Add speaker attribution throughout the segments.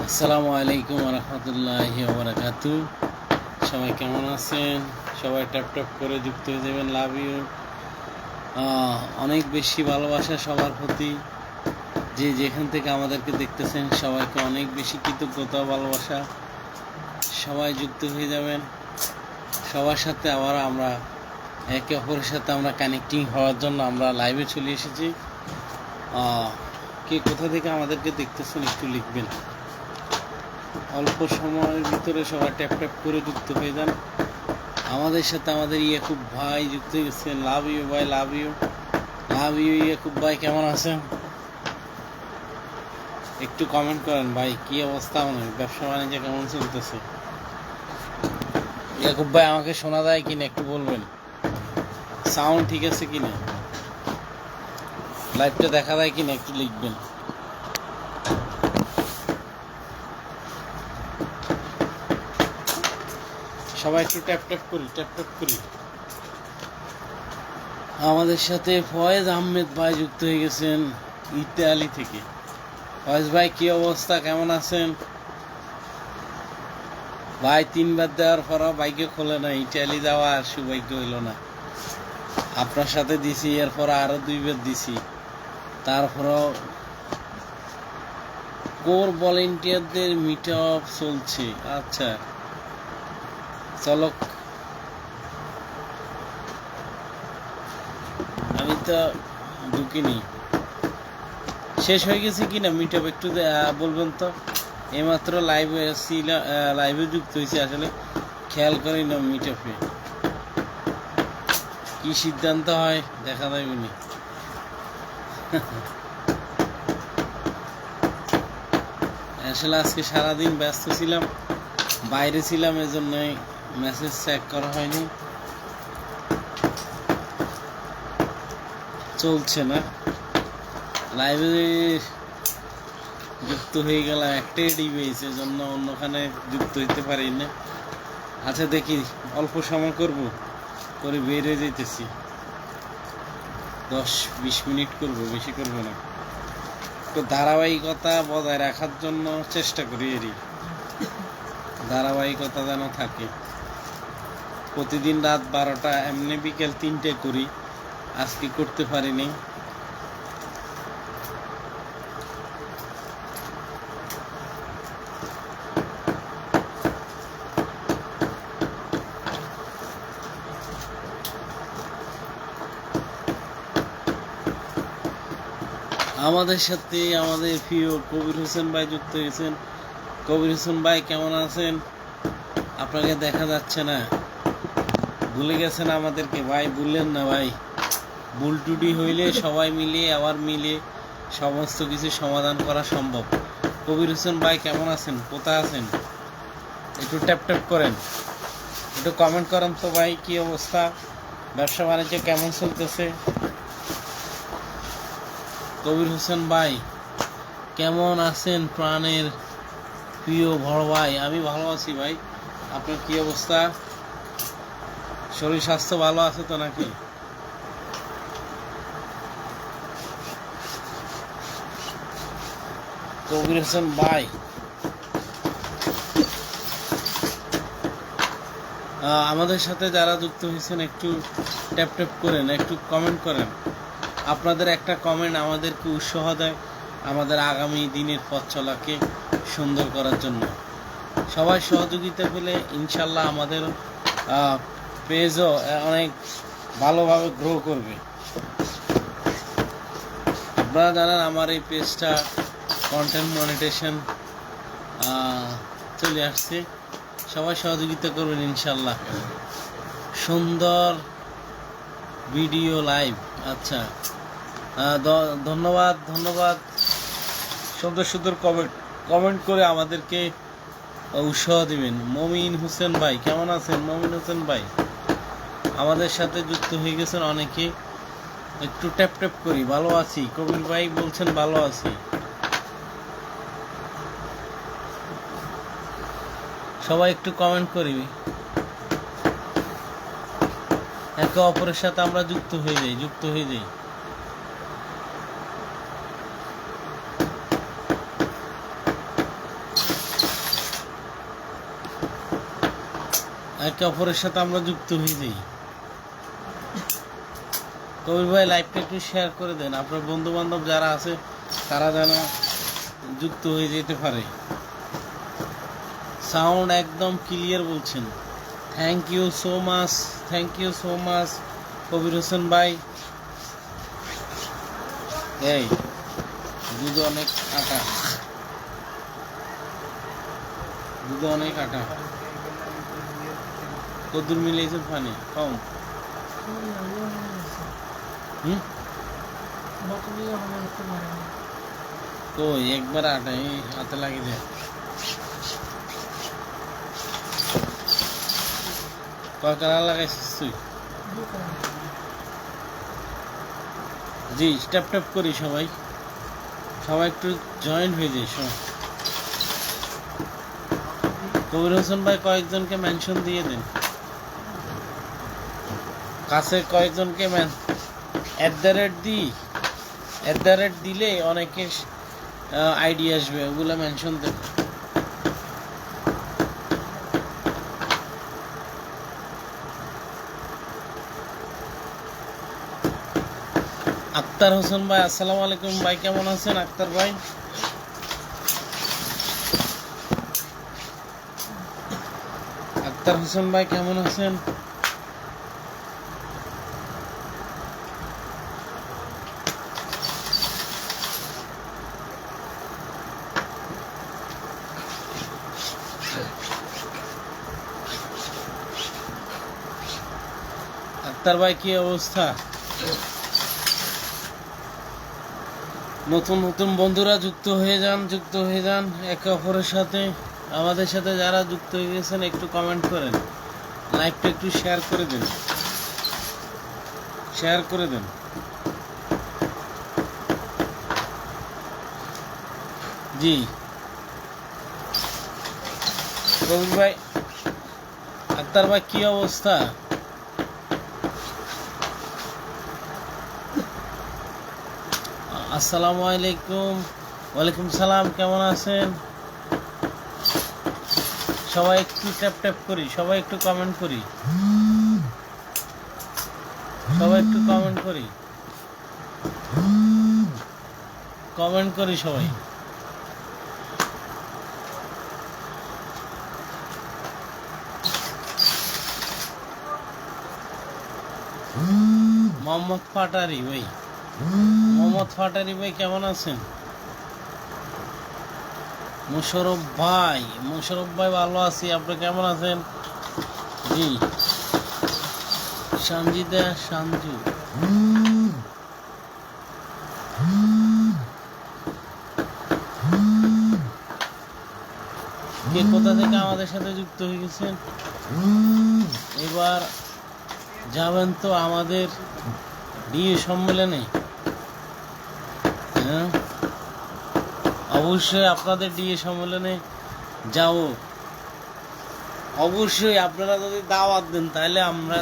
Speaker 1: আসসালামু আলাইকুম রহমতুল্লাহি ওয়া বারাকাতুহু। সবাই কেমন আছেন? সবাই ট্যাপ ট্যাপ করে যুক্ত হয়ে যাবেন। Love you. অনেক বেশি ভালোবাসা সবার প্রতি, যে যেখান থেকে আমাদেরকে দেখতেছেন সবাইকে অনেক বেশি কৃতজ্ঞতা ভালোবাসা। সবাই যুক্ত হয়ে যাবেন। সবার সাথে আবার আমরা একে অপরের সাথে আমরা কানেক্টিং হওয়ার জন্য আমরা লাইভে চলে এসেছি। কে কোথা থেকে আমাদেরকে দেখতেছেন একটু লিখবেন। অল্প সময়ের ভিতরে সবাই ট্যাপ ট্যাপ করে যুক্ত হয়ে যান। আমাদের সাথে আমাদের ইয়াকুব ভাই যুক্ত হয়ে গেছেন। লাভ ইউ ভাই, love you, love you Yakub ভাই। কেমন আছেন? একটু কমেন্ট করেন ভাই, কি অবস্থা, মানে ব্যবসা বাণিজ্য কেমন চলতেছে? ইয়াকুব ভাই আমাকে শোনা যায় কিনা একটু বলবেন। সাউন্ড ঠিক আছে কিনা, লাইভটা দেখা যায় কিনা একটু লিখবেন। সবাই একটু ট্যাপ ট্যাপ করি, ট্যাপ ট্যাপ করি। আমাদের সাথে ফয়েজ আহমেদ ভাই যুক্ত হয়ে গেছেন ইতালি থেকে। ফয়েজ ভাই কি অবস্থা, কেমন আছেন ভাই? 3বার দেওয়ার পরও বাইকে খোলে না, ইটালি যাওয়া আর সৌভাগ্য হইল না। আপনার সাথে দিছি, এরপর আরো 2বার দিছি, তারপরও কোর ভলেন্টিয়ারদের মিট আপ চলছে। আচ্ছা চলো, আমি তো ঢুকিনি। শেষ হয়ে গেছে কিনা মিট আপ একটু বলবেন তো। এইমাত্র লাইভে যুক্ত হয়েছে, আসলে খেয়াল করি না মিট আপে কি সিদ্ধান্ত হয় দেখা যাবে নি। আসলে আজকে সারাদিন ব্যস্ত ছিলাম, বাইরে ছিলাম, এজন্যই মেসেজ চেক করা হয়নি। চলছে না, লাইভে যুক্ত হয়ে গেলাম একটাই ডিভাইস, এজন্য অন্যখানে যুক্ত হইতে পারি না। আচ্ছা দেখি, অল্প সময় করে বের হয়ে যেতেছি। 10-20 মিনিট করব, বেশি করব না। তো ধারাবাহিকতা বজায় রাখার জন্য চেষ্টা করি, ধারাবাহিকতা যেন থাকে। প্রতিদিন রাত 12টা, এমনি বিকেল 3টে করি, আজকে করতে পারিনি। আমাদের সাথে আমাদের প্রিয় কবির হোসেন ভাই যুক্ত হয়েছেন। কবির হোসেন ভাই কেমন আছেন? আপনাকে দেখা যাচ্ছে না, ভুলে গেছেন আমাদেরকে ভাই? ভুললেন না ভাই, ভুল টুটি হইলে সবাই মিলে সমস্ত কিছু সমাধান করা সম্ভব। কবির হোসেন ভাই কেমন আছেন, কোথায় আছেন? একটু ট্যাপ ট্যাপ করেন, একটু কমেন্ট করেন তো ভাই, কি অবস্থা, ব্যবসা বাণিজ্য কেমন চলতেছে? কবির হোসেন ভাই কেমন আছেন প্রাণের প্রিয় বড় ভাই? আমি ভালো আছি ভাই, আপনার কি অবস্থা? শরীর স্বাস্থ্য ভালো আছে তো নাকি? কবির হোসেন ভাই আমাদের সাথে যারা যুক্ত হয়েছেন একটু ট্যাপ ট্যাপ করেন, একটু কমেন্ট করেন। আপনাদের একটা কমেন্ট আমাদেরকে উৎসাহ দেয় আমাদের আগামী দিনের পথ চলাকে সুন্দর করার জন্য। সবাই সহযোগিতা পেলে ইনশাল্লাহ আমাদের পেজও অনেক ভালোভাবে গ্রো করবে। আপনারা জানেন আমার এই পেজটা কন্টেন্ট মনিটেশন চলে আসছে, সবাই সহযোগিতা করবেন ইনশাল্লাহ। সুন্দর ভিডিও লাইভ, আচ্ছা ধন্যবাদ ধন্যবাদ। সুন্দর সুন্দর কমেন্ট করে আমাদেরকে উৎসাহ দিবেন। মমিন হোসেন ভাই কেমন আছেন? মমিন হোসেন ভাই আমাদের সাথে যুক্ত হয়ে গেছেন অনেকে, একটু ট্যাপ ট্যাপ করি। ভালো আছি, কবির ভাই বলছেন ভালো আছি। সবাই একটু কমেন্ট করি, একে অপরের সাথে আমরা যুক্ত হয়ে যাই। একে অপরের সাথে আমরা যুক্ত হয়ে যাই। কবির ভাই লাইভটা একটু শেয়ার করে দেন, আপনার বন্ধু বান্ধব যারা আছে তারা যেন যুক্ত হয়ে যেতে পারে। সাউন্ড একদম ক্লিয়ার বলছেন। Thank you so much, thank you so much Kabir Hossain ভাই। এই দুধ অনেক আটা, দুধ অনেক আটা। কদ্দুর মিলেছেন পানি কম। কই একবার আটা এই হাতে লাগে যায়। কয় কালার লাগাইছিস তুই? জি স্টেপ টেপ করি সবাই, সবাই একটু জয়েন হয়ে যায় সব। কবির হোসেন ভাই কয়েকজনকে মেনশন দিয়ে দেন, কাছে কয়েকজনকে @ দিলে অনেকের আইডিয়া আসবে, ওগুলো মেনশন দেন। আক্তার হোসেন ভাই আসসালামু আলাইকুম ভাই, কেমন আছেন আক্তার ভাই? আক্তার হোসেন ভাই কেমন আছেন? আক্তার ভাই কি অবস্থা? নতুন নতুন বন্ধুরা যুক্ত হয়ে যান একে অপরের সাথে। আমাদের সাথে যারা যুক্ত হয়ে গেছেন একটু কমেন্ট করেন, লাইভটা একটু শেয়ার করে দেন, শেয়ার করে দেন। জি কবির ভাই, আক্তার ভাই কি অবস্থা? আসসালামু আলাইকুম। ওয়ালাইকুম সালাম, কেমন আছেন? সবাই একটু ট্যাপ ট্যাপ করি, সবাই একটু কমেন্ট করি, সবাই একটু কমেন্ট করি, কমেন্ট করি সবাই। মোহাম্মদ পাটারি ভাই, মোহাম্মদ পাটারি ভাই কেমন আছেন? মুশারফ ভাই ভালো আছি, আপনি কেমন আছেন? জি সঞ্জিদা সঞ্জু, কে কোথা থেকে আমাদের সাথে যুক্ত হয়ে গেছেন? এবার যাবেন তো আমাদের ডিএ সম্মেলনে? হ্যাঁ অবশ্যই আপনাদের ডিএ সম্মেলনে যাব। অবশ্যই আপনারা যদি দাওয়াত দেন তাহলে আমরা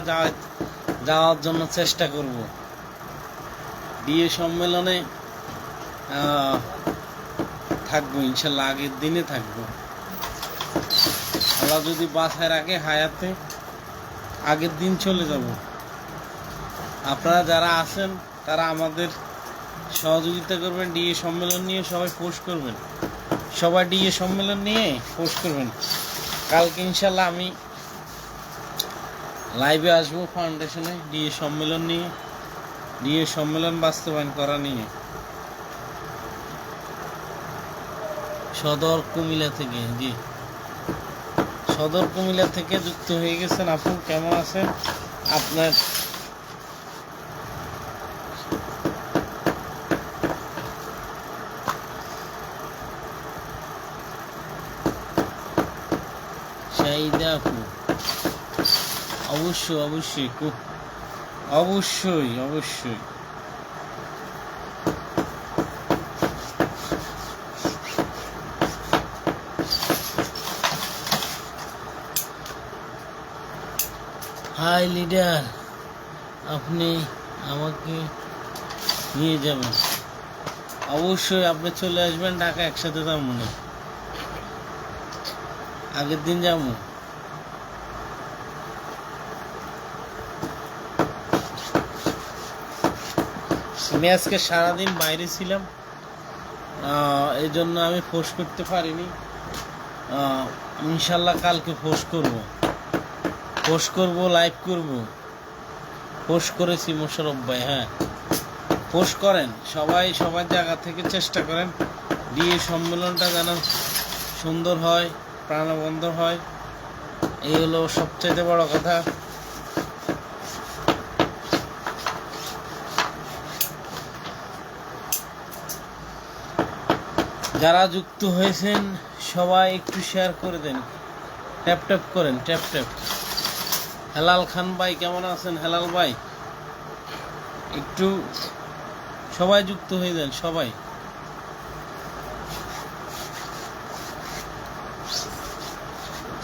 Speaker 1: যাওয়ার জন্য চেষ্টা করব। ডিএ সম্মেলনে থাকবো ইনশাল্লাহ, আগের দিনে থাকবো। আল্লাহ যদি বাসায় রাখে হায়াতে আগের দিন চলে যাব। আপনারা যারা আছেন তারা আমাদের সহযোগিতা করবেন, ডিএ সম্মেলন নিয়ে সবাই পোস্ট করবেন, সবাই ডিএ সম্মেলন নিয়ে পোস্ট করবেন। কালকে ইনশাল্লাহ আমি লাইভে আসবো ফাউন্ডেশনে ডিএ সম্মেলন নিয়ে, ডিএ সম্মেলন বাস্তবায়ন করা নিয়ে। সদর কুমিল্লা থেকে, জি সদর কুমিল্লা থেকে যুক্ত হয়ে গেছেন। আপু কেমন আছেন? আপনার শাহিদা আপু অবশ্যই অবশ্যই অবশ্যই অবশ্যই হাই লিডার, আপনি আমাকে নিয়ে যাবেন? অবশ্যই আপনি চলে আসবেন ঢাকা, একসাথে যাবো না, আগের দিন যাবো। আমি আজকে সারাদিন বাইরে ছিলাম, এই জন্য আমি পোস্ট করতে পারিনি। ইনশাল্লাহ কালকে পোস্ট করব, লাইভ করব। পোস্ট করেছি মোশারফ ভাই, হ্যাঁ পোস্ট করেন সবাই, সবার জায়গা থেকে চেষ্টা করেন বিয়ে সম্মেলনটা যেন সুন্দর হয়, প্রাণবন্ত হয়, এই হলো সবচেয়ে বড় কথা। যারা যুক্ত হয়েছেন সবাই একটু শেয়ার করে দেন, ট্যাপ ট্যাপ করেন, ট্যাপ ট্যাপ। হেলাল খান ভাই কেমন আছেন? হেলাল ভাই একটু সবাই যুক্ত হয়ে যান, সবাই।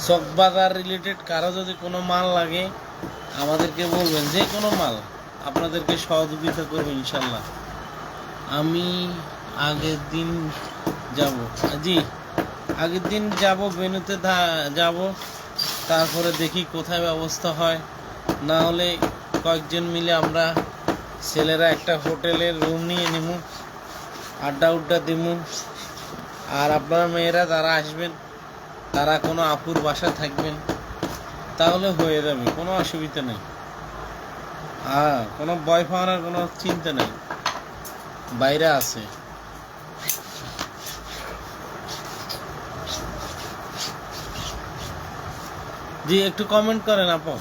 Speaker 1: চকবাজার রিলেটেড কারো যদি কোনো মাল লাগে আমাদেরকে বলবেন, যে কোনো মাল আপনাদেরকে সহযোগিতা করবো ইনশাল্লাহ। আমি আগের দিন যাব, জি আগের দিন যাব, বেনুতে যাব, তারপরে দেখি কোথায় ব্যবস্থা হয়। না হলে কয়েকজন মিলে আমরা ছেলেরা একটা হোটেলের রুম নিয়ে নেব, আড্ডা দেবো। আর আপনারা মেয়েরা যারা আসবেন তারা কোনো আপুর বাসা থাকবেন, তাহলে হয়ে যাবে, কোনো অসুবিধা নেই। কোনো ভয় পাওয়ার কোনো চিন্তা নেই, বাইরে আছে। জি একটু কমেন্ট করেন আপু।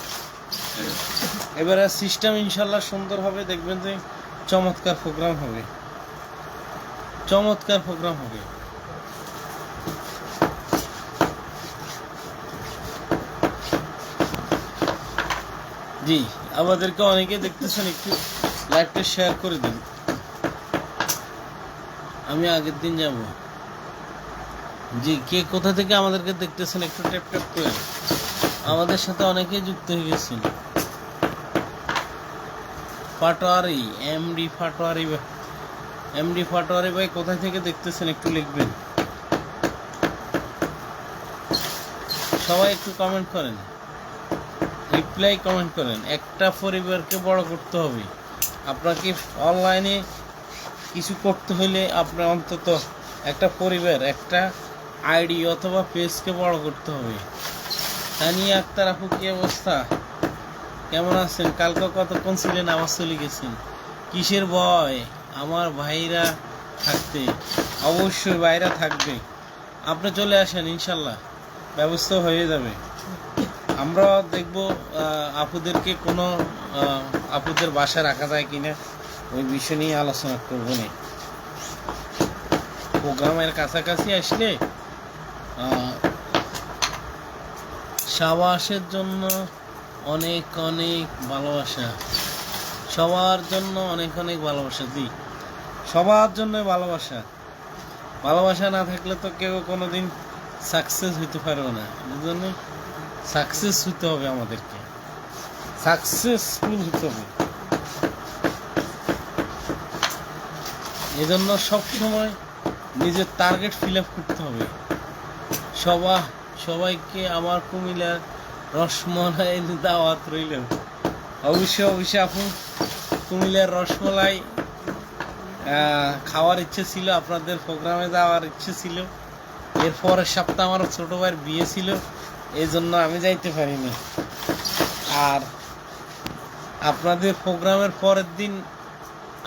Speaker 1: এবারে সিস্টেম ইনশাল্লাহ সুন্দর হবে, দেখবেন যে চমৎকার প্রোগ্রাম হবে, চমৎকার প্রোগ্রাম হবে। জি আমাদেরকে অনেকে দেখতেছেন, একটু লাইভটা শেয়ার করে দিন। আমি আগের দিন যাব। জি কে কোথা থেকে আমাদেরকে দেখতেছেন একটু ট্যাপ ট্যাপ করেন। আমাদের সাথে অনেকেই যুক্ত হয়ে গেছেন। পাটোয়ারি এমডি পাটোয়ারি ভাই কোথায় থেকে দেখতেছেন একটু লিখবেন। সবাই একটু কমেন্ট করেন, রিপ্লাই কমেন্ট করেন। একটা পরিবারকে বড় করতে হবে। আপনাকে অনলাইনে কিছু করতে হলে আপনার অন্তত একটা পরিবার, একটা আইডি অথবা পেজকে বড় করতে হবে। তানিয়া আক্তার আপু কি অবস্থা, কেমন আছেন? কালকে কতক্ষণ ছিলেন, আবার চলে গেছেন? কিসের ভয়? আমার ভাইরা থাকতে, অবশ্যই ভাইরা থাকবে, আপনি চলে আসেন, ইনশাল্লাহ ব্যবস্থা হয়ে যাবে। আমরা দেখব আপুদেরকে কোনো আপুদের বাসা রাখা যায় কিনা, ওই বিষয় নিয়ে আলোচনা করবো না। প্রোগ্রামের কাছাকাছি আসলে সাবাসের জন্য অনেক অনেক ভালোবাসা, সবার জন্য অনেক অনেক ভালোবাসা। জি সবার জন্য ভালোবাসা। ভালোবাসা না থাকলে তো কেউ কোনোদিন সাকসেস হইতে পারবে না। বুঝলেন, সাকসেস হইতে হবে, আমাদেরকে সাকসেসফুল হতে হবে। এজন্য সবসময় নিজের টার্গেট ফিল আপ করতে হবে। সবাইকে আমার কুমিল্লার রসমলাই দাওয়াত রইল। অবশ্যই আপু কুমিল্লার রসমলাই খাওয়ার ইচ্ছে ছিল, আপনাদের প্রোগ্রামে যাওয়ার ইচ্ছে ছিল। এর পরের সপ্তাহ আমার ছোট ভাইয়ের বিয়ে ছিল, এই জন্য আমি যাইতে পারিনি। আর আপনাদের প্রোগ্রামের পরের দিন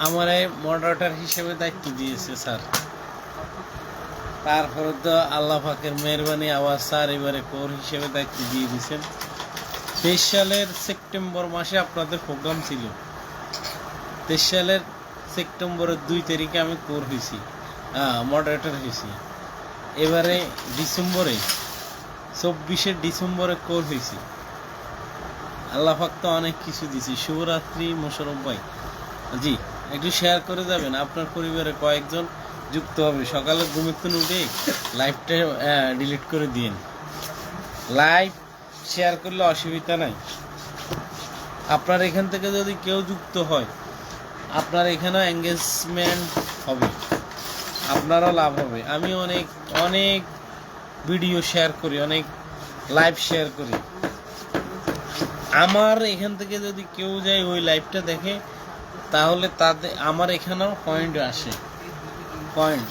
Speaker 1: আমার এই মডারেটর হিসেবে দায়িত্ব দিয়েছে স্যার। তারপরে তো আল্লাহ পাকের মেহরবানি, আবার স্যার এবারে কোর হিসেবে দায়িত্ব দিয়ে দিয়েছেন। 23 সালের সেপ্টেম্বর মাসে আপনাদের প্রোগ্রাম ছিল। 23 সালের সেপ্টেম্বরের 2 তারিখে আমি কোর হয়েছি, মডারেটর হয়েছি। এবারে ডিসেম্বরে 24শে ডিসেম্বরে কোর হয়েছি। আল্লাহ পাক তো অনেক কিছু দিয়েছি। শুভরাত্রি মোশারফ ভাই। জি একটু শেয়ার করে যাবেন, আপনার পরিবারে কয়েকজন যুক্ত হবে। সকালে ঘুমিতে উঠে লাইভটা ডিলিট করে দিন। লাইভ শেয়ার করলে অসুবিধা নাই। আপনার এখান থেকে যদি কেউ যুক্ত হয়, আপনার এখানেও এঙ্গেজমেন্ট হবে, আপনারও লাভ হবে। আমি অনেক অনেক ভিডিও শেয়ার করি, অনেক লাইভ শেয়ার করি। আমার এখান থেকে যদি কেউ যায় ওই লাইভটা দেখে, তাহলে তাদের আমার এখানেও পয়েন্ট আসে। পয়েন্ট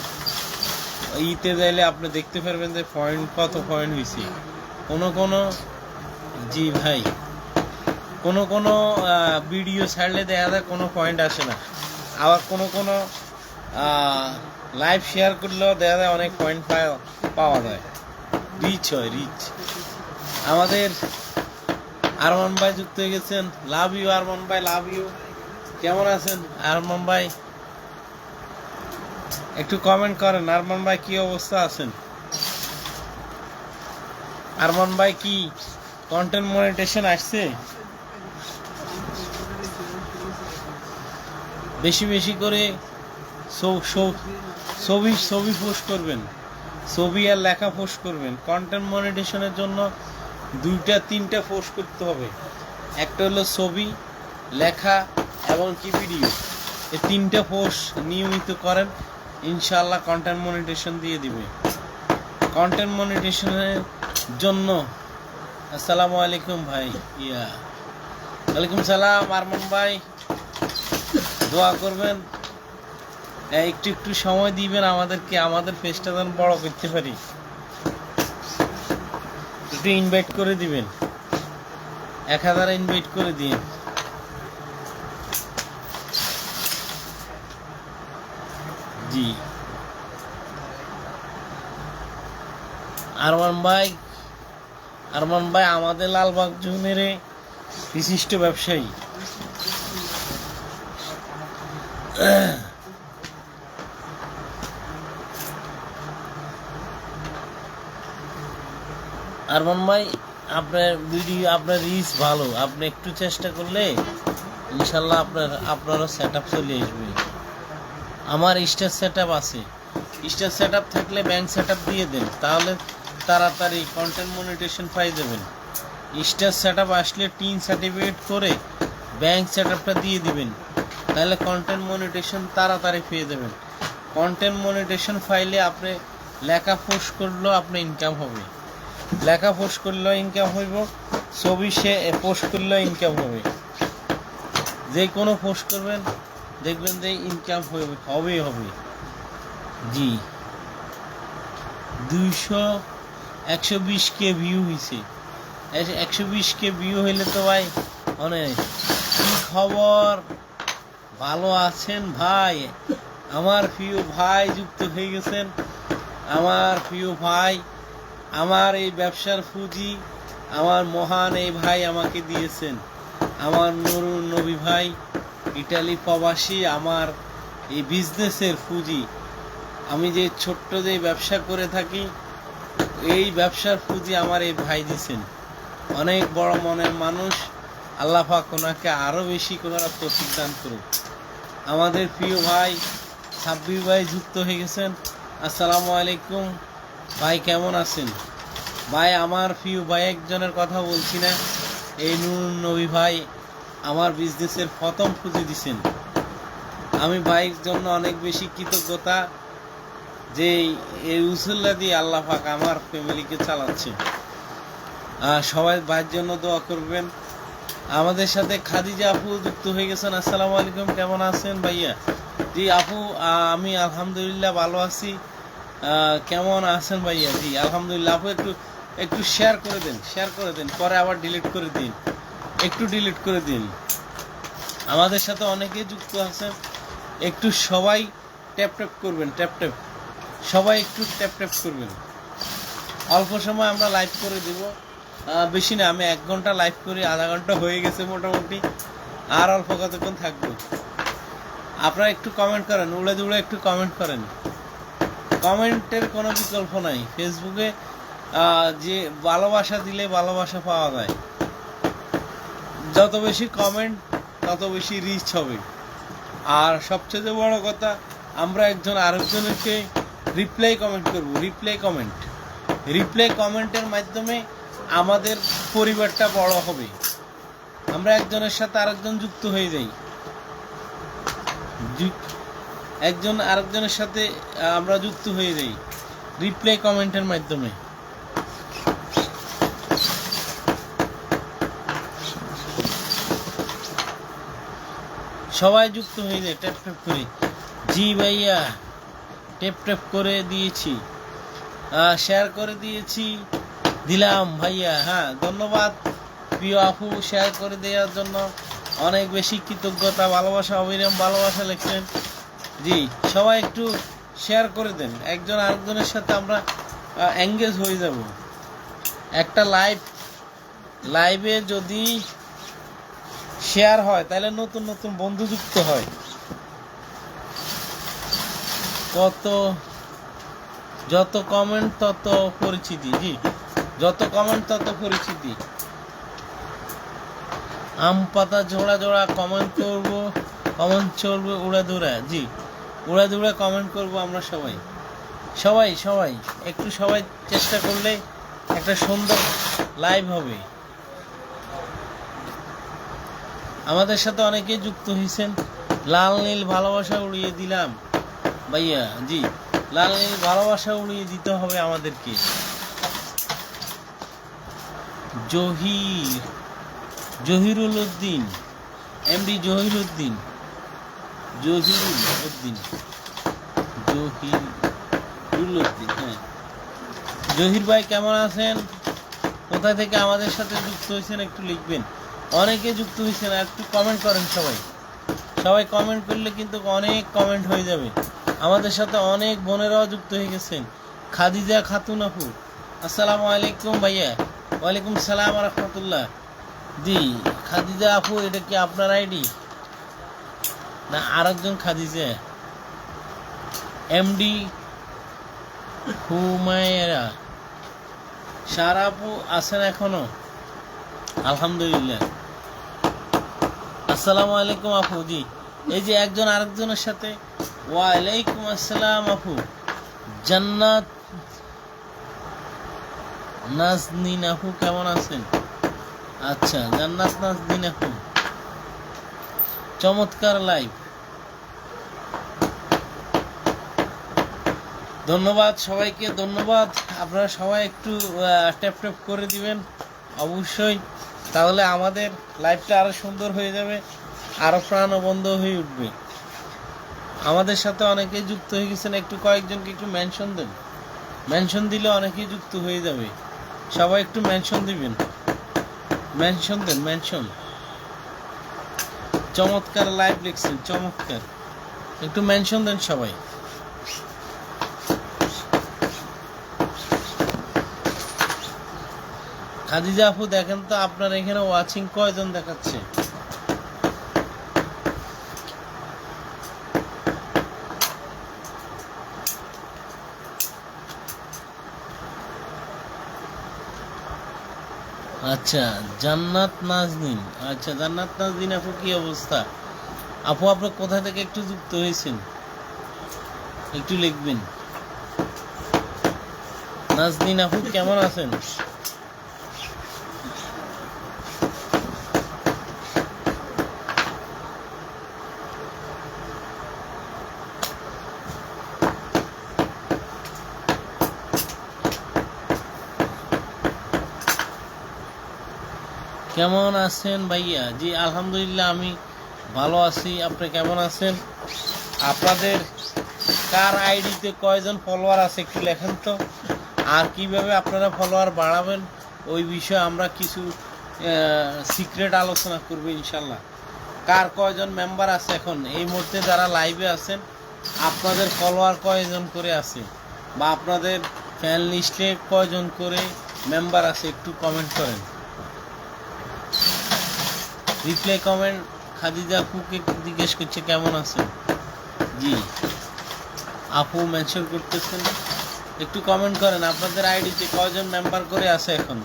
Speaker 1: ইতে যাইলে আপনি দেখতে পারবেন যে পয়েন্ট কত পয়েন্ট হয়েছে। কোনো জি ভাই, কোনো ভিডিও ছাড়লে দেখা যায় কোনো পয়েন্ট আসে না, আবার কোনো লাইভ শেয়ার করলেও দেখা যায় অনেক পয়েন্ট পাওয়া যায়, রিচ হয় রিচ। আমাদের আরমান ভাই যুক্ত হয়ে গেছেন, লাভ ইউ আরমান ভাই, লাভ ইউ। কেমন আছেন আরমান ভাই? একটু কমেন্ট করেন আরমান ভাই, কি অবস্থা আছেন? আরমান ভাই কি কন্টেন্ট মনিটাইজেশন আসছে? বেশি বেশি করে ছবি পোস্ট করবেন, ছবি আর লেখা পোস্ট করবেন। কন্টেন্ট মনিটাইজেশনের জন্য 2-3টা পোস্ট করতে হবে। একটা হলো ছবি, লেখা এবং কি ভিডিও। এই 3টা পোস্ট নিয়মিত করেন, ইনশাআল্লাহ কন্টেন্ট মনিটাইজেশন দিয়ে দিবে। কন্টেন্ট মনিটাইজেশনের জন্য আসসালামু আলাইকুম ভাই। ওয়ালাইকুম সালাম আরমান ভাই, দোয়া করবেন, একটু সময় দিবেন আমাদেরকে, আমাদের পেজটা যেন বড় করতে পারি। একটু ইনভাইট করে দিবেন, 1000 ইনভাইট করে দিন। জি আরমান ভাই আমাদের লালবাগ জোনের বিশিষ্ট ব্যবসায়ী। আরমান ভাই আপনার ভিডিও, আপনার রিচ ভালো, আপনি একটু চেষ্টা করলে ইনশাল্লাহ আপনারও সেট আপ চলে আসবে। আমার স্টেজ সেট আপ আছে, স্টেজ সেট আপ থাকলে ব্যাংক সেট আপ দিয়ে দেন, তাহলে তাড়াতাড়ি কন্টেন্ট মনিটাইজেশন পাই দেবেন। স্টেজ সেট আপ আসলে টিন সার্টিফিকেট করে ব্যাংক সেট আপটা দিয়ে দিবেন, তাহলে কন্টেন্ট মনিটাইজেশন তাড়াতাড়ি পেয়ে দেবেন। কন্টেন্ট মনিটাইজেশন ফাইলে আপনি লেখা পোস্ট করলেও আপনার ইনকাম হবে, লেখা পোস্ট করলেও ইনকাম হইব, ছবি পোস্ট করলেও ইনকাম হবে। যে কোনো পোস্ট করবেন দেখবেন যে ইনকাম হবেই হবে। জি 120K ভিউ হয়েছে, 120K ভিউ হইলে তো ভাই অনেক। কি খবর, ভালো আছেন ভাই? আমার প্রিয় ভাই যুক্ত হয়ে গেছেন, আমার প্রিয় ভাই। আমার এই ব্যবসার পুঁজি আমার মহান এই ভাই আমাকে দিয়েছেন, আমার নুরুন নবী ভাই, ইটালি প্রবাসী। আমার এই বিজনেসের পুঁজি, আমি যে ছোট্ট যে ব্যবসা করে থাকি, এই ব্যবসার পুঁজি আমার এই ভাই দিয়েছেন। অনেক বড় মনের মানুষ, আল্লাহ পাক ওনাকে আরও বেশি করার তৌফিক দান করুন। আমাদের প্রিয় ভাই সাব্বির ভাই যুক্ত হয়ে গেছেন, আসসালামু আলাইকুম ভাই, কেমন আছেন ভাই? আমার প্রিয় ভাই একজনের কথা বলছি না, এই নুরুন নবী ভাই আমার বিজনেসের প্রথম পুঁজি দিছেন। আমি ভাইয়ের জন্য অনেক বেশি কৃতজ্ঞতা, যে এই উসুল্লা দিয়ে আল্লাহ পাক আমার ফ্যামিলিকে চালাচ্ছে। সবাই ভাইয়ের জন্য দোয়া করবেন। আমাদের সাথে খাদিজা আপু যুক্ত হয়ে গেছেন, আসসালামু আলাইকুম, কেমন আছেন ভাইয়া? জি আপু, আমি আলহামদুলিল্লাহ ভালো আছি। কেমন আছেন ভাইয়া? জি আলহামদুলিল্লাহ। আপু একটু শেয়ার করে দেন, পরে আবার ডিলিট করে দিন, একটু ডিলিট করে দিন। আমাদের সাথে অনেকেই যুক্ত আছেন, একটু সবাই ট্যাপ করবেন, সবাই একটু ট্যাপ করবেন। অল্প সময় আমরা লাইভ করে দিব, বেশি না, আমি 1 ঘন্টা লাইভ করি, আধা ঘন্টা হয়ে গেছে মোটামুটি, আর অল্প কতক্ষণ থাকবো। আপনারা একটু কমেন্ট করেন, উড়ে দুড়ে একটু কমেন্ট করেন, কমেন্টের কোনো বিকল্প নাই। ফেসবুকে যে ভালোবাসা দিলে ভালোবাসা পাওয়া যায়, যত বেশি কমেন্ট তত বেশি রিচ হবে। আর সবচেয়ে বড় কথা, আমরা একজন আরেকজনকে রিপ্লাই কমেন্ট করব, রিপ্লাই কমেন্টের মাধ্যমে আমাদের পরিবারটা বড় হবে। আমরা একজনের সাথে আরেকজন যুক্ত হয়ে যাই, একজন আরেকজনের সাথে আমরা যুক্ত হয়ে যাই রিপ্লাই কমেন্টের মাধ্যমে। সবাই যুক্ত হয়ে যায় ট্যাপ ট্যাপ করে। জি ভাইয়া, ট্যাপ ট্যাপ করে দিয়েছি, শেয়ার করে দিয়েছি, দিলাম ভাইয়া। হ্যাঁ, ধন্যবাদ প্রিয় আপু, শেয়ার করে দেওয়ার জন্য অনেক বেশি কৃতজ্ঞতা, ভালোবাসা, অবিরাম ভালোবাসা লিখছেন। জি, সবাই একটু শেয়ার করে দেন, একজন আরেকজনের সাথে আমরা এঙ্গেজ হয়ে যাব। একটা লাইভে যদি শেয়ার হয় তাহলে নতুন নতুন বন্ধু যুক্ত হয়। যত কমেন্ট তত পরিচিতি। জি, যত কমেন্ট তত পরিচিতি। আম পাতা জোড়া জোড়া কমেন্ট করব, কমেন্ট চলবে উড়াধুরা। জি, উড়াধুরা কমেন্ট করব আমরা সবাই সবাই সবাই একটু সবাই চেষ্টা করলে একটা সুন্দর লাইভ হবে। আমাদের সাথে অনেকেই যুক্ত হয়েছেন। লাল নীল ভালোবাসা উড়িয়ে দিলাম ভাইয়া। জি, লাল নীল ভালোবাসা উড়িয়ে দিতে হবে আমাদেরকে। জহিরুল উদ্দিন, এমডি জহিরুল উদ্দিন। হ্যাঁ, জহির ভাই কেমন আছেন? কোথা থেকে আমাদের সাথে যুক্ত হয়েছেন একটু লিখবেন। অনেকে যুক্ত হয়েছেন, একটু কমেন্ট করেন সবাই কমেন্ট করলে কিন্তু অনেক কমেন্ট হয়ে যাবে। আমাদের সাথে অনেক বোনেরাও যুক্ত হয়ে গেছেন। খাদিজা খাতুন আপু, আসসালামু আলাইকুম ভাইয়া। ওয়ালাইকুম সালাম রহমতুল্লাহ। জি, খাদিজা আপু, এটা কি আপনার আইডি না আরেকজন খাদিজা? এমডি হুমায়রা সারা আপু আছেন এখনো? আলহামদুলিল্লাহ। আসসালামু আলাইকুম আপু। জি, এই যে একজন আরেকজনের সাথে। ওয়ালাইকুম আসসালাম আপু। জান্নাত নাজনীন আপু কেমন আছেন? আচ্ছা, জান্নাত নাজনীন আপু, চমৎকার লাইভ। ধন্যবাদ সবাইকে, ধন্যবাদ। আপনারা সবাই একটু ট্যাপ ট্যাপ করে দিবেন অবশ্যই, তাহলে আমাদের লাইভটা আরো সুন্দর হয়ে যাবে, আরো প্রাণবন্ত হয়ে উঠবে। আমাদের সাথে অনেকেই যুক্ত হয়ে গেছেন, একটু কয়েকজনকে একটু মেনশন দেন। মেনশন দিলে অনেকেই যুক্ত হয়ে যাবে। সবাই একটু মেনশন দিবেন, মেনশন দেন, মেনশন। চমৎকার লাইভ লিখছেন, চমৎকার। একটু মেনশন দেন সবাই। খাদিজা আপু, দেখেন তো আপনার এখানে ওয়াচিং কয়জন দেখাচ্ছে? আচ্ছা, জান্নাত নাজনীন। আচ্ছা, জান্নাত নাজনীন আপু, কি অবস্থা আপু? আপনার কোথা থেকে একটু যুক্ত হয়েছেন একটু লিখবেন। নাজনীন আপু কেমন আছেন? কেমন আছেন ভাইয়া? জি, আলহামদুলিল্লাহ, আমি ভালো আছি। আপনি কেমন আছেন? আপনাদের কার আইডিতে কয়জন ফলোয়ার আছে একটু লেখেন তো। আর কিভাবে আপনারা ফলোয়ার বাড়াবেন ওই বিষয়ে আমরা কিছু সিক্রেট আলোচনা করব ইনশাল্লাহ। কার কয়জন মেম্বার আছে এখন এই মুহূর্তে যারা লাইভে আছেন, আপনাদের ফলোয়ার কয়জন করে আছে, বা আপনাদের ফ্যান লিস্টে কয়জন করে মেম্বার আছে একটু কমেন্ট করেন। Reply comment. খাদিজা আপুকে জিজ্ঞেস করছে কেমন আছে। জি, আপু মেনশন করতেছেন, একটু কমেন্ট করেন আপনাদের আইডিতে কয়জন মেম্বার করে আছে এখন।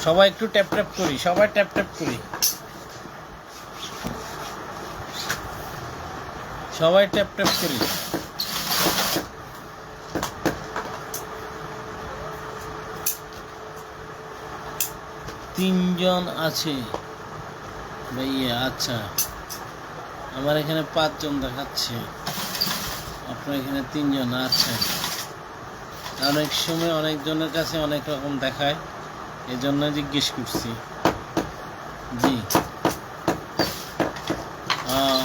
Speaker 1: সবাই একটু ট্যাপ ট্যাপ করি, সবাই ট্যাপ ট্যাপ করি, সবাই ট্যাপ ট্যাপ করি। তিনজন আছে ভাইয়া। আচ্ছা, আমার এখানে 5 জন দেখাচ্ছে, আপনার এখানে 3 জন। আচ্ছা, অনেক সময় অনেকজনের কাছে অনেক রকম দেখায়, এই জন্য জিজ্ঞেস করছি। জি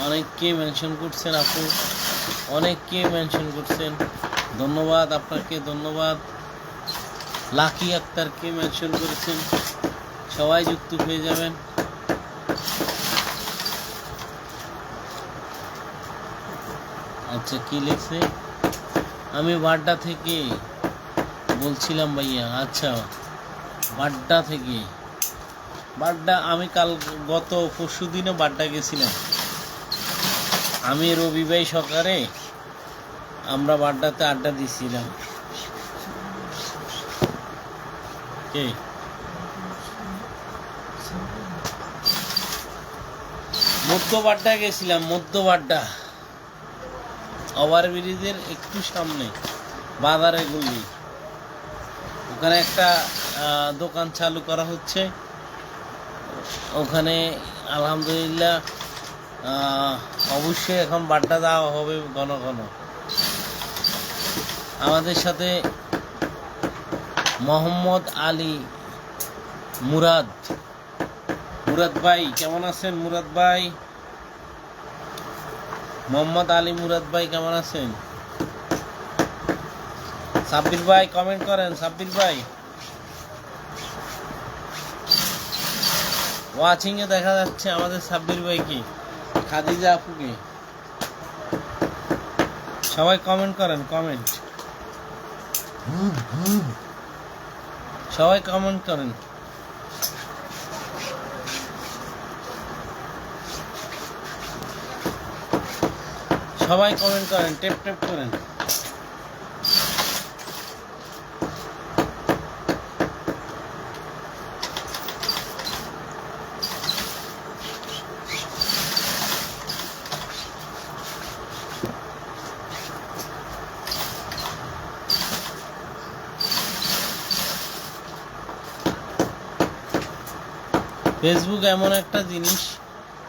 Speaker 1: অনেককে মেনশন করছেন আপু, অনেককে মেনশন করছেন, ধন্যবাদ আপনাকে, ধন্যবাদ। লাকি আক্তারকে মেনশন করেছেন, সবাই যুক্ত হয়ে যাবেন। আচ্ছা কি লিখছে, আমি বাড্ডা থেকে বলছিলাম ভাইয়া। আচ্ছা বাড্ডা থেকে, বাড্ডা আমি গত পরশু দিনে বাড্ডা গেছিলাম, আমি রবি ভাই সকালে আমরা বাড্ডাতে আড্ডা দিছিলাম। কে মধ্য বাড্ডা গেছিলাম, মধ্য বাড্ডা ওভারব্রিজের একটু সামনে বাজারে গলি, ওখানে একটা দোকান চালু করা হচ্ছে, ওখানে আলহামদুলিল্লাহ অবশ্যই এখন বাড্ডা দেওয়া হবে ঘন ঘন। আমাদের সাথে মোহাম্মদ আলী মুরাদ, মুরাদ ভাই কেমন আছেন? মুরাদ ভাই, মোহাম্মদ আলী মুরাদ ভাই কেমন আছেন? সাব্বির ভাই কমেন্ট করেন, সাব্বির ভাই। ওয়াচিং এ দেখা যাচ্ছে আমাদের সাব্বির ভাইকে, খাদিজা আপুকে। সবাই কমেন্ট করেন, কমেন্ট, সবাই কমেন্ট করেন। সবাই কমেন্ট করেন, টেপ টেপ করেন। ফেসবুক এমন একটা জিনিস,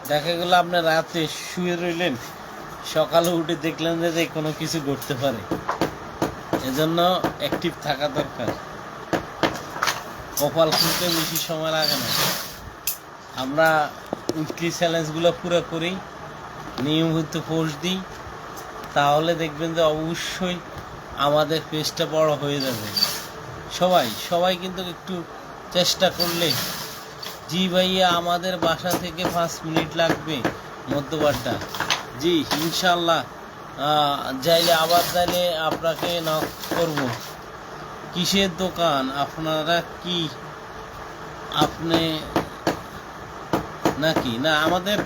Speaker 1: দেখা গেল আপনি রাতে শুয়ে রইলেন, সকালে উঠে দেখলেন যে কোনো কিছু ঘটতে পারে, এজন্য অ্যাক্টিভ থাকা দরকার। কপাল খুলতে বেশি সময় লাগে না, আমরা উইকলি চ্যালেঞ্জগুলো পুরো করি, নিয়মিত পোস্ট দিই, তাহলে দেখবেন যে অবশ্যই আমাদের পেজটা বড় হয়ে যাবে। সবাই সবাই কিন্তু একটু চেষ্টা করলে। জি ভাইয়া, আমাদের বাসা থেকে 5 মিনিট লাগবে মধ্যবাড্ডা। জি ইনশাল্লাহ, যাইলে আবার যাইলে আপনাকে নক করব। কিসের দোকান আপনারা? কি আপনি নাকি? না, আমাদের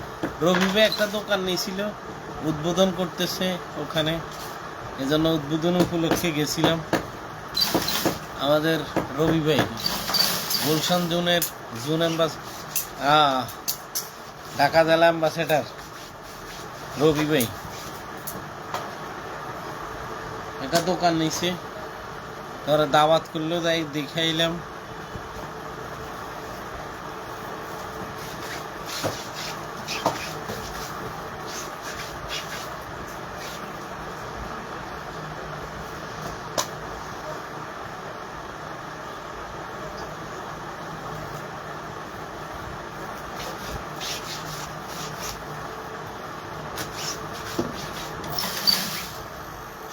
Speaker 1: রবি ভাই একটা দোকান নিয়েছিল, উদ্বোধন করতেছে ওখানে, এজন্য উদ্বোধন উপলক্ষে গেছিলাম। আমাদের রবি ভাই গুলশান জোনের ঢাকা জেলা অ্যাম্বাসেডার রবি ভাই একটা দোকান নিছে, তারা দাওয়াত করলেও যাই দেখাইলাম।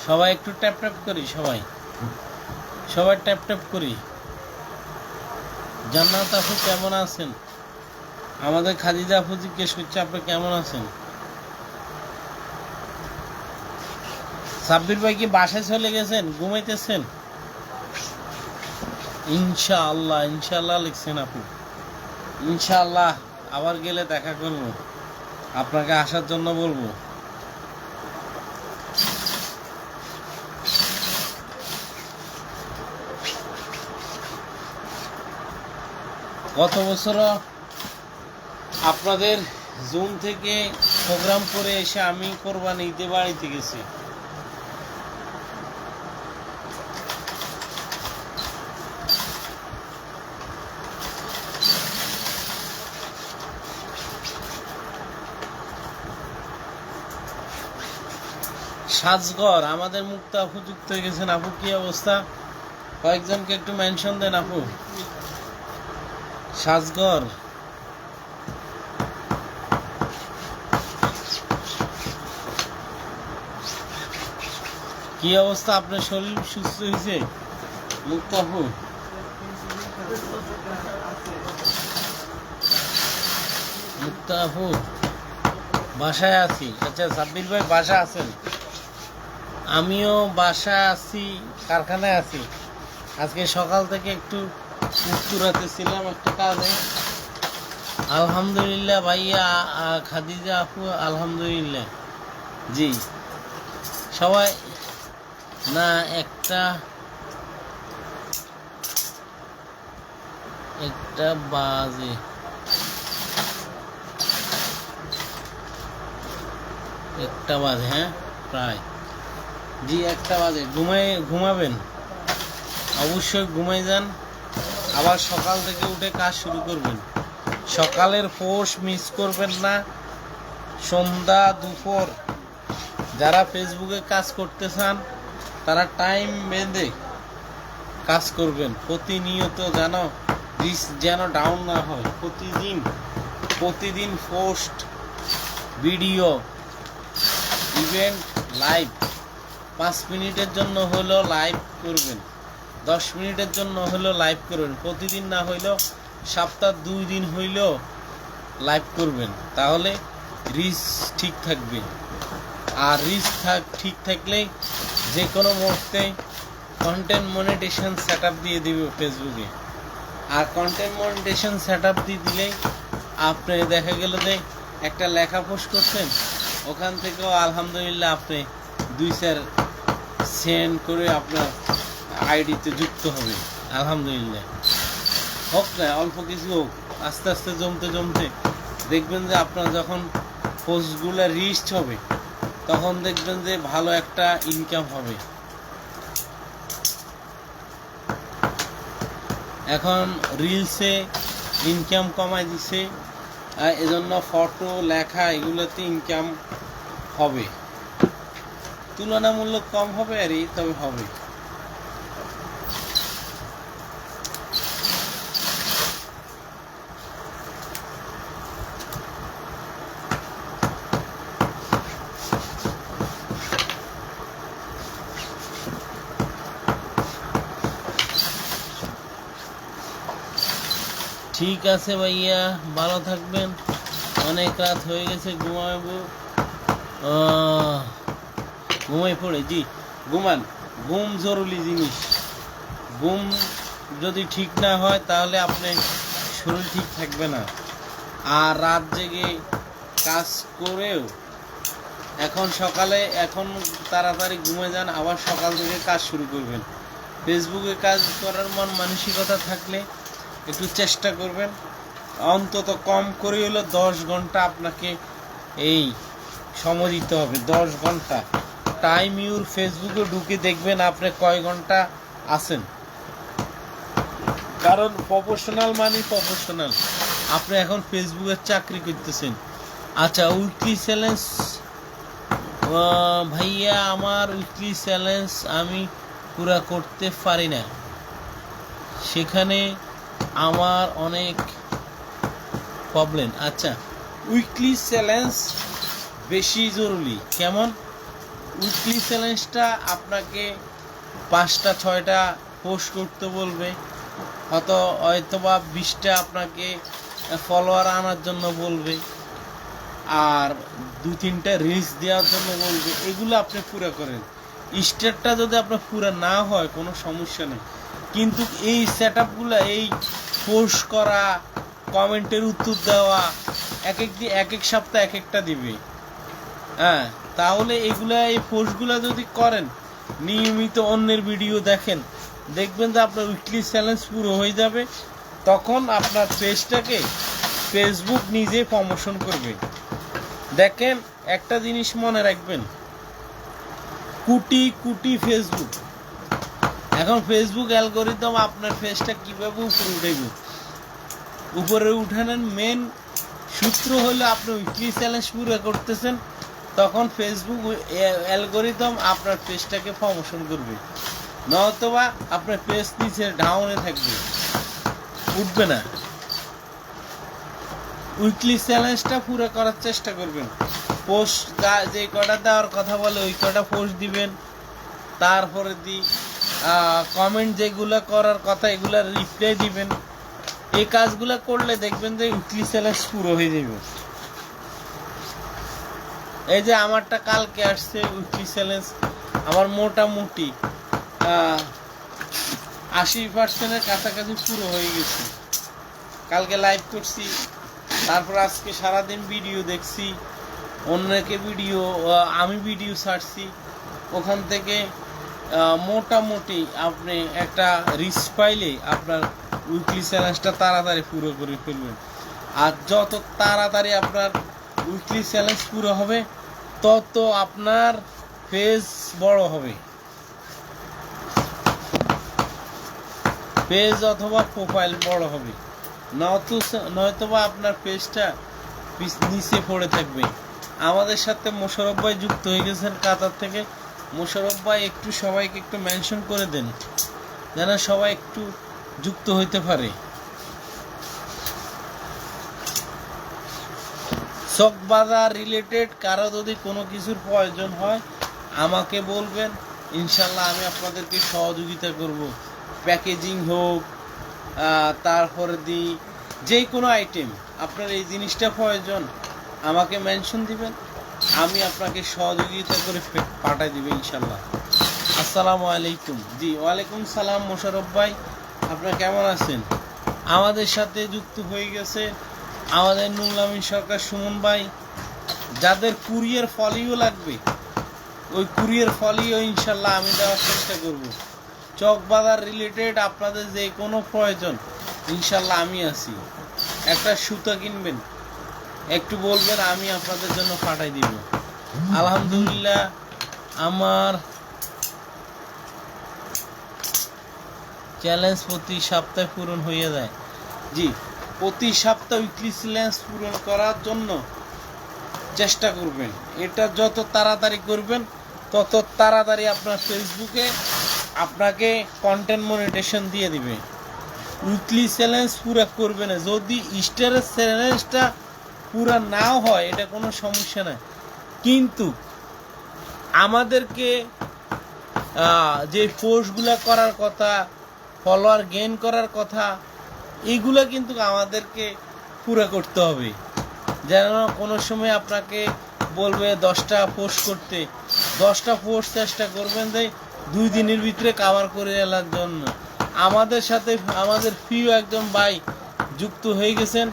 Speaker 1: সবাই একটু ট্যাপ ট্যাপ করি, সবাই সবাই ট্যাপ ট্যাপ করি। জান্নাত আপু কেমন আছেন? আমাদের খাদিজা আপু জিজ্ঞেস করছে আপনি কেমন আছেন। সাব্বির ভাই কি বাসায় চলে গেছেন, ঘুমাইতেছেন? ইনশাআল্লাহ, ইনশাআল্লাহ লিখছেন আপু, ইনশাআল্লাহ আবার গেলে দেখা করব, আপনাকে আসার জন্য বলবো। গত বছর আপনাদের জুন থেকে প্রোগ্রাম করে এসে আমি কোরবানি ঈদে বাড়িতে গেছি। সাজগর আমাদের মুক্তা আপু যুক্ত হয়ে গেছেন। আপু কি অবস্থা? কয়েকজনকে একটু মেনশন দেন আপু। সাজঘর কি অবস্থা? আপনার শরীর সুস্থ হয়েছে? মুক্তাফু মুক্তাফু বাসায় আছি। আচ্ছা সাব্বির ভাই বাসা আছেন? আমিও বাসা আছি, কারখানায় আছি। আজকে সকাল থেকে একটু উত্তরাতে ছিলাম একটা কাজে। আলহামদুলিল্লাহ ভাইয়া, খাদিজা আপু আলহামদুলিল্লাহ। জি সবাই না একটা বাজে হ্যাঁ প্রায়। জি 1টা বাজে। ঘুমাবেন? অবশ্যই ঘুমাই যান, আবার সকাল থেকে উঠে কাজ শুরু করবেন। সকালের পোস্ট মিস করবেন না। সন্ধ্যা দুপুর যারা ফেসবুকে কাজ করতে চান তারা টাইম বেঁধে কাজ করবেন। প্রতিনিয়ত যেন ডাউন না হয়। প্রতিদিন পোস্ট, ভিডিও, ইভেন্ট, লাইভ 5 মিনিটের জন্য হলো লাইভ করবেন, 10 মিনিটের জন্য হলো লাইভ করবেন। প্রতিদিন না হইলেও সপ্তাহ 2 দিন হইলেও লাইভ করবেন, তাহলে রিচ ঠিক থাকবে। আর রিচ ঠিক থাকলেই যে কোনো মুহূর্তে কন্টেন্ট মনিটাইজেশন সেটআপ দিয়ে দিবে ফেসবুকে। আর কন্টেন্ট মনিটাইজেশন সেটআপ দিয়ে দিলেই আপনি দেখা গেল যে একটা লেখা পোস্ট করছেন, ওখান থেকেও আলহামদুলিল্লাহ আপনি 2-4 সেন্ড করে আপনার আইডিতে যুক্ত হবে। আলহামদুলিল্লাহ হোক না, অল্প কিছু হোক, আস্তে আস্তে জমতে দেখবেন যে আপনার যখন পোস্টগুলো রিচ হবে তখন দেখবেন যে ভালো একটা ইনকাম হবে। এখন রিলসে ইনকাম কমাই দিছে, এজন্য ফটো, লেখা এগুলোতে ইনকাম হবে, তুলনামূলক কম হবে আরই, তবে হবে। ঠিক আছে ভাইয়া, ভালো থাকবেন। অনেক রাত হয়ে গেছে, ঘুমাবো। ঘুমাই পড়ে। জি ঘুমান, ঘুম জরুরি জিনিস। ঘুম যদি ঠিক না হয় তাহলে আপনার শরীর ঠিক থাকবে না। আর রাত জেগে কাজ করেও এখন তাড়াতাড়ি ঘুমে যান, আবার সকাল থেকে কাজ শুরু করবেন। ফেসবুকে কাজ করার মানসিকতা থাকলে একটু চেষ্টা করবেন, অন্তত কম করে হলো 10 ঘন্টা আপনাকে এই সময় দিতে হবে। 10 ঘন্টা টাইম ইউর ফেসবুকে ঢুকে দেখবেন আপনি কয় ঘন্টা আছেন। কারণ প্রফেশনাল আপনি এখন ফেসবুকের চাকরি করতেছেন। আচ্ছা উইকলি চ্যালেঞ্জ ভাইয়া, আমার উইকলি চ্যালেঞ্জ আমি পুরা করতে পারি না, সেখানে আমার অনেক প্রবলেম। আচ্ছা উইকলি চ্যালেঞ্জ বেশি জরুরি। কেমন? উইকলি চ্যালেঞ্জটা আপনাকে 5টা-6টা পোস্ট করতে বলবে, হয়তোবা 20টা আপনাকে ফলোয়ার আনার জন্য বলবে, আর 2-3টা রিলস দেওয়ার জন্য বলবে। এগুলো আপনি পুরো করেন। স্টেটটা যদি আপনার পুরো না হয় কোনো সমস্যা নেই, কিন্তু এই সেটআপগুলো, এই পোস্ট করা, কমেন্টের উত্তর দেওয়া, এক এক সপ্তাহ এক একটা দিবে। হ্যাঁ, তাহলে এই পোস্টগুলো যদি করেন, নিয়মিত অন্যের ভিডিও দেখবেন যে আপনার উইকলি চ্যালেঞ্জ পুরো হয়ে যাবে। তখন আপনার পেজটাকে ফেসবুক নিজে প্রমোশন করবে। দেখেন একটা জিনিস মনে রাখবেন, কোটি ফেসবুক, এখন ফেসবুক অ্যালগরিদম আপনার পেজটা কিভাবে উপরে উঠানোর মেন সূত্র হলো আপনি উইকলি চ্যালেঞ্জ পুরো করতেছেন, তখন ফেসবুক অ্যালগরিদম আপনার পেজটাকে প্রমোশন করবে। নয়তোবা আপনার পেজ নিচে ডাউনে থাকবে, উঠবে না। উইকলি চ্যালেঞ্জটা পুরো করার চেষ্টা করবেন। পোস্ট যে কটা দেওয়ার কথা বলে ওই কটা পোস্ট দিবেন। তারপরে কমেন্ট যেগুলো করার কথা এগুলার রিপ্লাই দিবেন। এই কাজগুলো করলে দেখবেন যে উইকলি চ্যালেঞ্জ পুরো হয়ে যাবে। এই যে আমারটা কালকে আসছে উইকলি চ্যালেঞ্জ, আমার মোটামুটি 80%-এর কাছাকাছি পুরো হয়ে গেছে। কালকে লাইভ করছি, তারপর আজকে সারাদিন ভিডিও দেখছি, অন্যকে ভিডিও আমি ভিডিও ছাড়ছি, ওখান থেকে মোটামুটি আপনি একটা রিচ পাইলে আপনার উইকলি চ্যালেঞ্জটা তাড়াতাড়ি পুরো করে ফেলবেন। আর যত তাড়াতাড়ি আপনার উইকলি চ্যালেঞ্জ পুরো হবে তত আপনার পেজ বড় হবে, পেজ অথবা প্রোফাইল বড় হবে, নয়তোবা আপনার পেজটা নিচে পড়ে থাকবে। আমাদের সাথে মোশাররফ ভাই যুক্ত হয়ে গেছেন কাতার থেকে। মোশাররফ ভাই একটু সবাইকে একটু মেনশন করে দেন যেন সবাই একটু যুক্ত হইতে পারে। চকবাজার রিলেটেড কারো যদি কোনো কিছুর প্রয়োজন হয় আমাকে বলবেন, ইনশাল্লাহ আমি আপনাদেরকে সহযোগিতা করব। প্যাকেজিং হোক, তারপরে যে কোনো আইটেম আপনার এই জিনিসটা প্রয়োজন আমাকে মেনশন দিবেন, আমি আপনাকে সহযোগিতা করে পাঠাই দিব ইনশাল্লাহ। আসসালামু আলাইকুম। জি ওয়ালাইকুম সালাম মোশাররফ ভাই, আপনারা কেমন আছেন? আমাদের সাথে যুক্ত হয়ে গেছে আমাদের নুরুল আমিন সরকার সুমন ভাই। যাদের কুরিয়ার ফলিও লাগবে ওই কুরিয়ার ফলিও ইনশাল্লাহ আমি দেওয়ার চেষ্টা করব। চকবাজার রিলেটেড আপনাদের যে কোনো প্রয়োজন ইনশাল্লাহ আমি আছি। একটা সুতা কিনবেন একটু বলবেন, আমি আপনাদের জন্য পাঠাই দিব। আলহামদুলিল্লাহ আমার চ্যালেঞ্জ প্রতি সপ্তাহে পূরণ হয়ে যায়। জি, প্রতি সপ্তাহে উইকলি চ্যালেঞ্জ পূরণ করার জন্য চেষ্টা করবেন। এটা যত তাড়াতাড়ি করবেন তত তাড়াতাড়ি আপনার ফেসবুকে আপনাকে কন্টেন্ট মনিটাইজেশন দিয়ে দিবে। উইকলি চ্যালেঞ্জ পুরো করবে না, যদি স্টারের চ্যালেঞ্জটা পুরো নাও হয় এটা কোনো সমস্যা নাই, কিন্তু আমাদেরকে যে পোস্টগুলো করার কথা, ফলোয়ার গেইন করার কথা, এইগুলো কিন্তু আমাদেরকে পুরো করতে হবে। যেন কোনো সময় আপনাকে বলবে 10টা পোস্ট করতে, 10টা পোস্ট চেষ্টা করবেন যে 2 দিনের ভিতরে কভার করে এলার জন্য। আমাদের সাথে আমাদের প্রিয় একজন ভাই যুক্ত হয়ে গেছেন,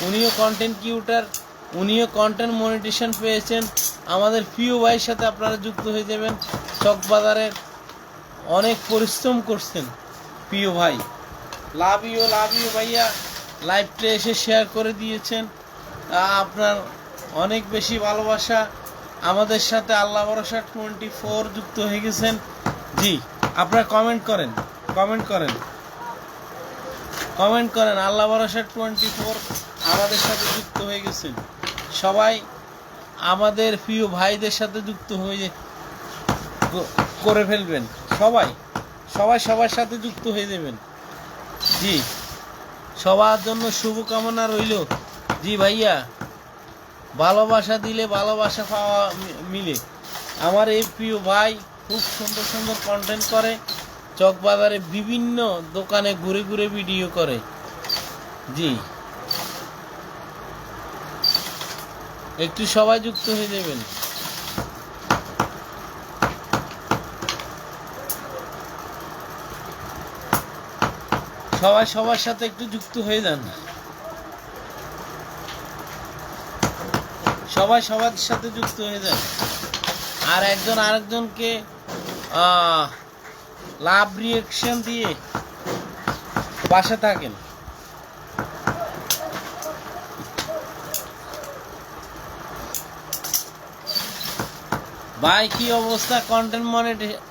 Speaker 1: উনিও কন্টেন্ট ক্রিয়েটর, উনিও কন্টেন্ট মনিটাইজেশন পেয়েছেন। আমাদের প্রিয় ভাইয়ের সাথে আপনারা যুক্ত হয়ে যাবেন। চকবাজারের অনেক পরিশ্রম করছেন প্রিয় ভাই, লাভ ইউ ভাইয়া। লাইভটা এসে শেয়ার করে দিয়েছেন, আপনার অনেক বেশি ভালোবাসা। আমাদের সাথে আল্লাহ ভরসা 24 যুক্ত হয়ে গেছেন। জি, আপনারা কমেন্ট করেন আল্লাহ ভরসা 24 আমাদের সাথে যুক্ত হয়ে গেছেন। সবাই আমাদের প্রিয় ভাইদের সাথে যুক্ত হয়ে করে ফেলবেন, সবাই সবার সাথে যুক্ত হয়ে যাবেন। জি, সবার জন্য শুভকামনা রইল। জি ভাইয়া, ভালোবাসা দিলে ভালোবাসা পাওয়া মিলে। আমার এই প্রিয় ভাই খুব সুন্দর সুন্দর কন্টেন্ট করে, চকবাজারে বিভিন্ন দোকানে ঘুরে ঘুরে ভিডিও করে। জি, একটু সবাই যুক্ত হয়ে যাবেন। সবাই সবার সাথে একটু যুক্ত হয়ে যান, সবাই সবার সাথে যুক্ত হয়ে যান। আর একজন আরেকজনকে লাভ রিয়েকশন দিয়ে পাশে থাকেন। ভাই কি অবস্থা কন্টেন্ট মনিটাইজেশন?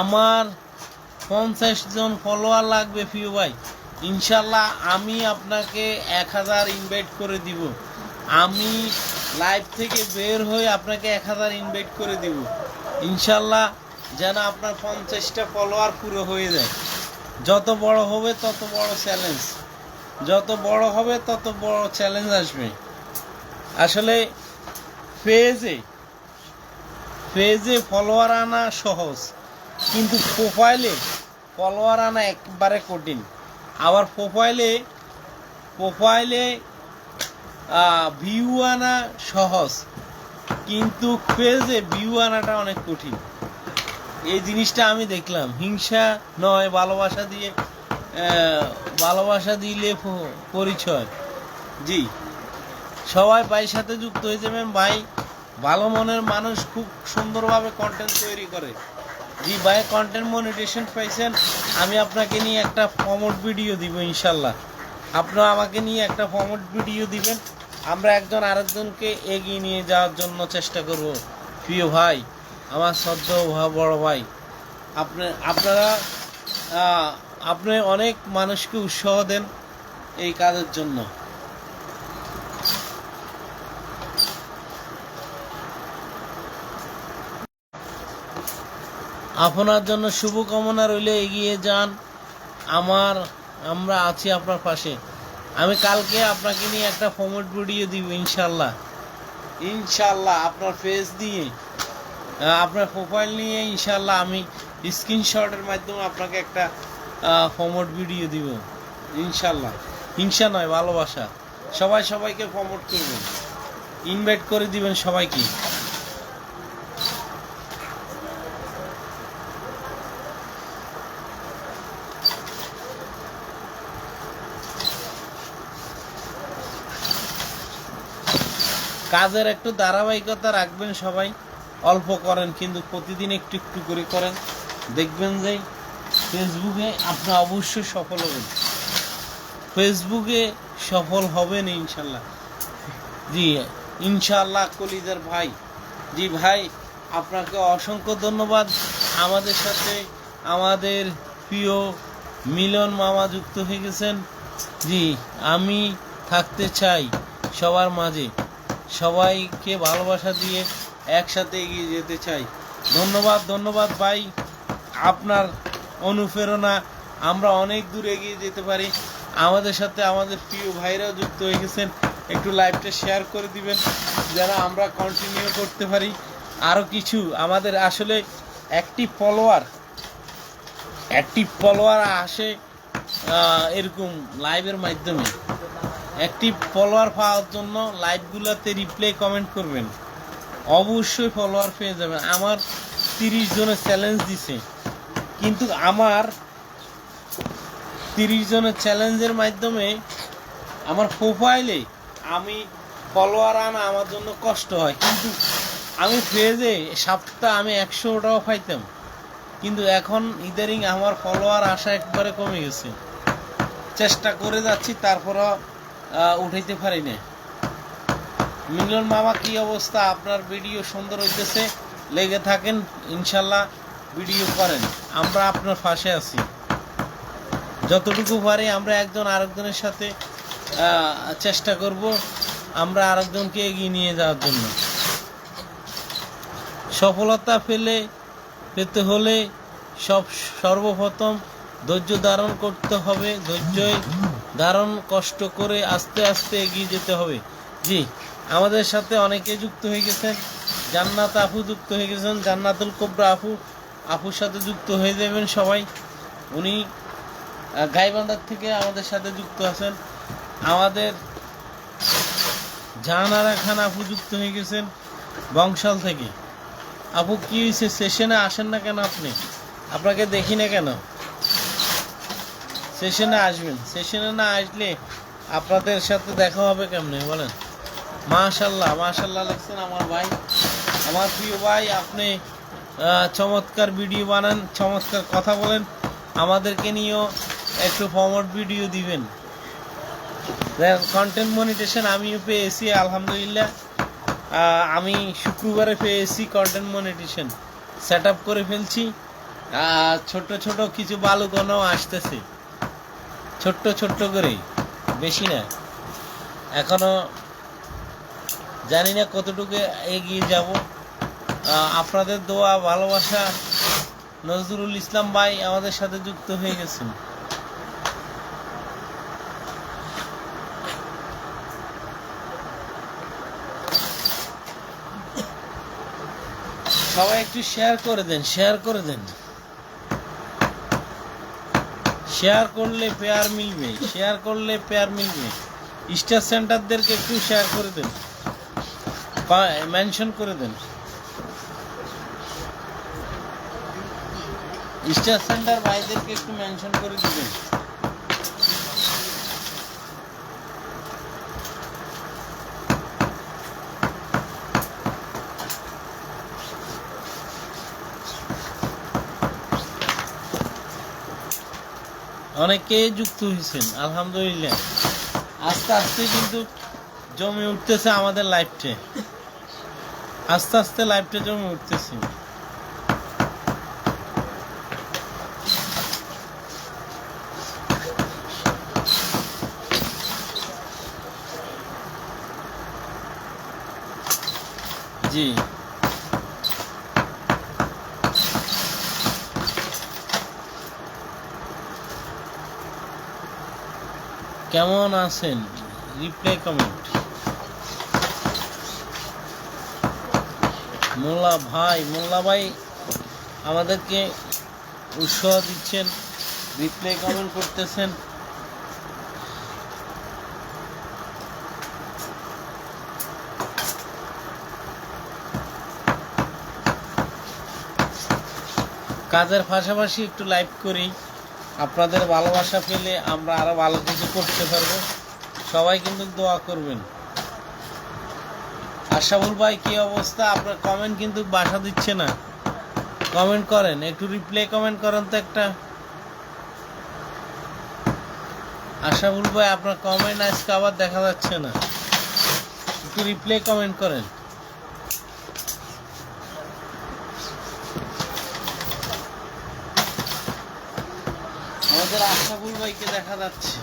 Speaker 1: আমার 50 জন ফলোয়ার লাগবে প্রিয় ভাই। ইনশাল্লাহ আমি আপনাকে 1000 ইনভাইট করে দিব। আমি লাইভ থেকে বের হয়ে আপনাকে 1000 ইনভাইট করে দিব ইনশাল্লাহ, যেন আপনার 50টা ফলোয়ার পুরো হয়ে যায়। যত বড় হবে তত বড় চ্যালেঞ্জ, যত বড় হবে তত বড় চ্যালেঞ্জ আসবে। আসলে পেজে পেজে ফলোয়ার আনা সহজ, কিন্তু প্রোফাইলে ফলোয়ার আনা একবারে কঠিন। আবার প্রোফাইলে ভিউ আনা সহজ, কিন্তু পেজে ভিউ আনাটা অনেক কঠিন। এই জিনিসটা আমি দেখলাম। হিংসা নয়, ভালোবাসা দিলে পরিচয়। জি, সবাই ভাইয়ের সাথে যুক্ত হয়ে যাবেন। ভাই ভালো মনের মানুষ, খুব সুন্দরভাবে কন্টেন্ট তৈরি করে। জি ভাই, কন্টেন্ট মনিটাইজেশন পাইছেন, আমি আপনাকে নিয়ে একটা প্রমোট ভিডিও দিব ইনশাল্লাহ। আপনারা আমাকে নিয়ে একটা প্রমোট ভিডিও দিবেন, আমরা একজন আরেকজনকে এগিয়ে নিয়ে যাওয়ার জন্য চেষ্টা করব। প্রিয় ভাই, আমার শ্রদ্ধেয় বড় ভাই, আপনি অনেক মানুষকে উৎসাহ দেন এই কাজের জন্য। আপনার জন্য শুভকামনা রইলে, এগিয়ে যান। আমরা আছি আপনার পাশে। আমি কালকে আপনাকে নিয়ে একটা প্রমোট ভিডিও দিব ইনশাল্লাহ। আপনার ফেস দিয়ে, আপনার প্রোফাইল নিয়ে ইনশাল্লাহ আমি স্ক্রিনশটের মাধ্যমে আপনাকে একটা প্রমোট ভিডিও দিব ইনশাল্লাহ। হিংসা নয়, ভালোবাসা। সবাইকে প্রমোট করবেন, ইনভাইট করে দিবেন সবাইকে। কাজের একটু ধারাবাহিকতা রাখবেন সবাই, অল্প করেন কিন্তু প্রতিদিন একটু একটু করে করেন। দেখবেন যে ফেসবুকে আপনি অবশ্যই সফল হবেন, ফেসবুকে সফল হবেন ইনশাল্লাহ। জি ইনশাল্লাহ। কলিজার ভাই, জি ভাই, আপনাকে অসংখ্য ধন্যবাদ। আমাদের সাথে আমাদের প্রিয় মিলন মামা যুক্ত হয়ে গেছেন। জি, আমি থাকতে চাই সবার মাঝে, সবাইকে ভালোবাসা দিয়ে একসাথে এগিয়ে যেতে চাই। ধন্যবাদ ভাই, আপনার অনুপ্রেরণা আমরা অনেক দূর এগিয়ে যেতে পারি। আমাদের সাথে আমাদের প্রিয় ভাইরাও যুক্ত হয়ে গেছেন, একটু লাইভটা শেয়ার করে দিবেন যেন আমরা কন্টিনিউ করতে পারি। আরও কিছু আমাদের আসলে অ্যাক্টিভ ফলোয়ার আসে এরকম লাইভের মাধ্যমে। অ্যাক্টিভ ফলোয়ার পাওয়ার জন্য লাইভগুলোতে রিপ্লাই কমেন্ট করবেন, অবশ্যই ফলোয়ার পেয়ে যাবেন। আমার 30 জনের চ্যালেঞ্জ দিছে, কিন্তু আমার 30 জনের চ্যালেঞ্জের মাধ্যমে আমার প্রোফাইলে আমি ফলোয়ার আনা আমার জন্য কষ্ট হয়। কিন্তু আমি পেজে সপ্তাহে আমি 100টাও পাইতাম, কিন্তু এখন ইদারিং আমার ফলোয়ার আসা একবারে কমে গেছে। চেষ্টা করে যাচ্ছি, তারপরও উঠাইতে পারি না। মিলন মামা, কি অবস্থা? আপনার ভিডিও সুন্দর হইতেছে, লেগে থাকেন ইনশাল্লাহ, ভিডিও করেন, আমরা আপনার পাশে আছি। যতটুকু পারি আমরা একজন আরেকজনের সাথে চেষ্টা করব আমরা আরেকজনকে এগিয়ে নিয়ে যাওয়ার জন্য। সফলতা পেতে হলে সর্বপ্রথম ধৈর্য ধারণ করতে হবে। ধৈর্যই ধারণ, কষ্ট করে আস্তে আস্তে এগিয়ে যেতে হবে। জি, আমাদের সাথে অনেকে যুক্ত হয়ে গেছেন। জান্নাত আপু যুক্ত হয়ে গেছেন, জান্নাতুল কোবরা আপুর সাথে যুক্ত হয়ে যাবেন সবাই। উনি গাইবান্ধার থেকে আমাদের সাথে যুক্ত আছেন। আমাদের জাহানারা খান আপু যুক্ত হয়ে গেছেন বংশাল থেকে। আপু, কি হয়েছে? সেশনে আসেন না কেন? আপনাকে দেখি না কেন? সেশনে আসবেন। সেশনে না আসলে আপনাদের সাথে দেখা হবে কেমনে বলেন? মাশাল্লাহ লাগছেন আমার ভাই, আমার প্রিয় ভাই। আপনি চমৎকার ভিডিও বানান, চমৎকার কথা বলেন। আমাদেরকে নিয়েও একটু প্রমোট ভিডিও দিবেন। কন্টেন্ট মনিটাইজেশন আমিও পেয়েছি আলহামদুলিল্লাহ। আমি শুক্রবারে পেয়েছি কন্টেন্ট মনিটাইজেশন, সেট আপ করে ফেলছি। ছোট্ট কিছু বালুকণাও আসতেছে, ছোট্ট করে, বেশি না। এখনো জানি না কতটুকু এগিয়ে যাব। আপনাদের দোয়া, ভালোবাসা। নজরুল ইসলাম ভাই আমাদের সাথে যুক্ত হয়ে গেছেন। সবাই একটু শেয়ার করে দেন, শেয়ার করে দেন। শেয়ার করলে পেয়ার মিলবে, শেয়ার করলে পেয়ার মিলবে। স্টার সেন্টারদেরকে একটু শেয়ার করে দেন, মেনশন করে দেন। স্টার সেন্টার ভাইদেরকে একটু মেনশন করে দিবেন। অনেকে যুক্ত হয়েছেন আলহামদুলিল্লাহ। আস্তে আস্তে কিন্তু জমে উঠতেছে আমাদের লাইফটে, আস্তে আস্তে লাইফটা জমে উঠতেছে। জি কেমন আছেন? Reply comment. মোল্লা ভাই আমাদেরকে উৎসাহ দিচ্ছেন, রিপ্লাই কমেন্ট করতেছেন। কাজের পাশাপাশি একটু লাইভ করি, আপনাদের ভালোবাসা পেলে আমরা আরো ভালো কিছু করতে পারবো। সবাই কিন্তু দোয়া করবেন। আশাফুল ভাই কি অবস্থা? আপনার কমেন্ট কিন্তু বাসা দিচ্ছে না, কমেন্ট করেন, একটু রিপ্লাই কমেন্ট করেন তো একটা। আশাফুল ভাই আপনার কমেন্ট আজকে আবার দেখা যাচ্ছে না, একটু রিপ্লাই কমেন্ট করেন। আমাদের আশাফুল ভাইকে দেখা যাচ্ছে।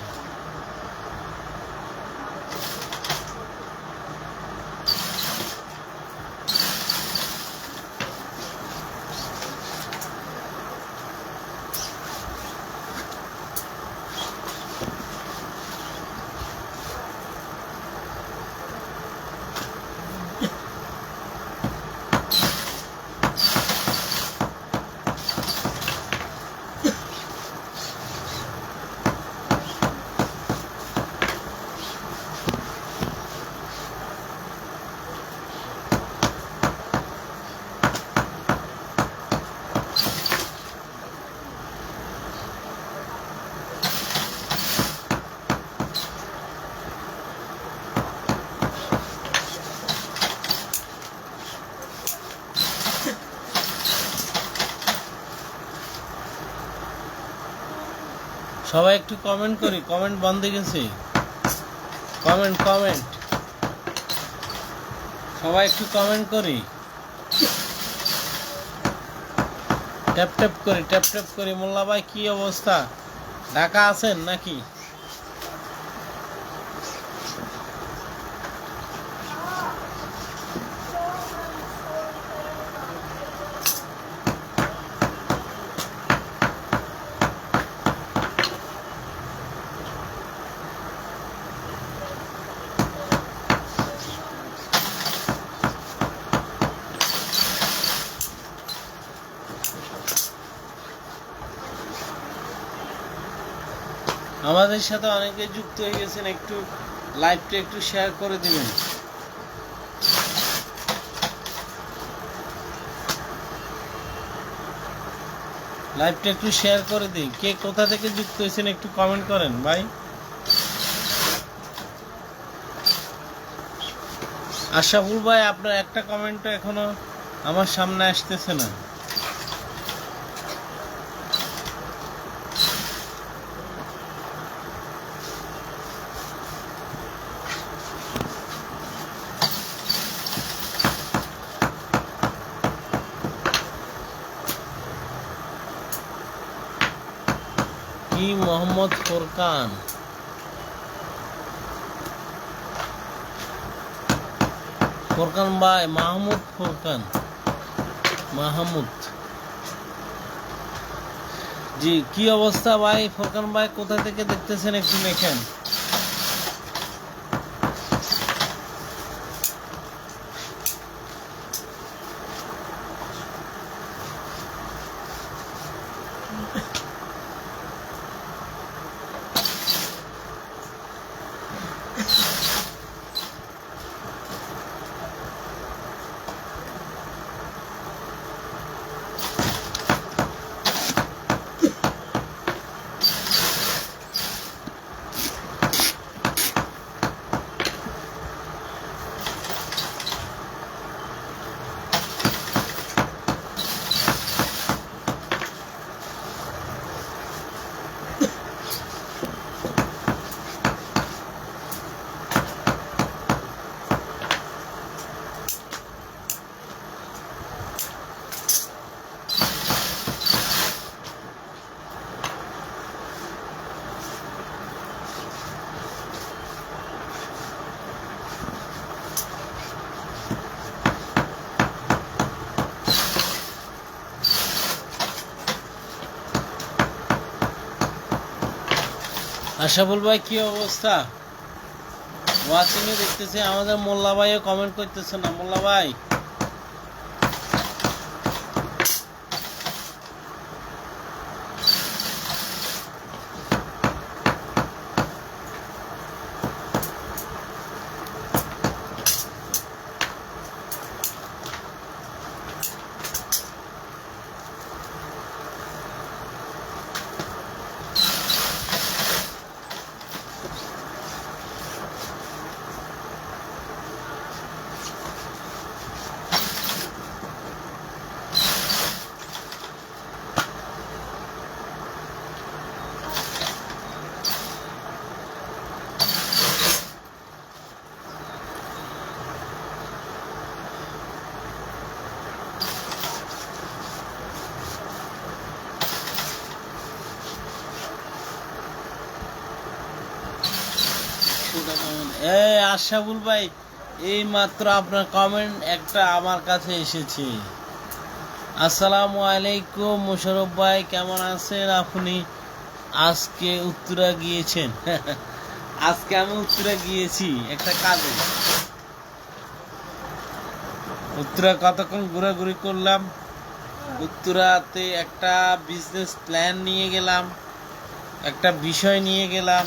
Speaker 1: সবাই একটু কমেন্ট করি, কমেন্ট বন্ধ গেছে। কমেন্ট সবাই একটু কমেন্ট করি, ট্যাপ করি। মোল্লা ভাই কি অবস্থা? ঢাকা আছেন নাকি? আমাদের সাথে অনেকে যুক্ত হয়ে গেছেন, একটু লাইভটা একটু শেয়ার করে দিবেন। লাইভটা একটু শেয়ার করে দিই। কে কোথা থেকে যুক্ত হয়েছেন একটু কমেন্ট করেন ভাই। আশাফুল ভাই আপনার একটা কমেন্টও এখনো আমার সামনে আসতেছে না। কি মোহাম্মদ ফোরকান? ফোরকান ভাই, মাহমুদ জি, কি অবস্থা ভাই? ফোরকান ভাই কোথা থেকে দেখতেছেন একটু লেখেন। আশাফুল ভাই কি অবস্থা? ওয়াচিং এ দেখতেছি আমাদের মোল্লা ভাইও কমেন্ট করতেছে না। মোল্লা ভাই আশাফুল ভাই এই মাত্র আপনার কমেন্ট একটা আমার কাছে এসেছে। আসসালামু আলাইকুম মোশারফ ভাই, কেমন আছেন আপনি? আজকে উত্তরা গিয়েছেন? আজকে আমি উত্তরা গিয়েছি একটা কাজে। উত্তরা কতক্ষণ ঘোরাঘুরি করলাম। উত্তরাতে একটা বিজনেস প্ল্যান নিয়ে গেলাম, একটা বিষয় নিয়ে গেলাম,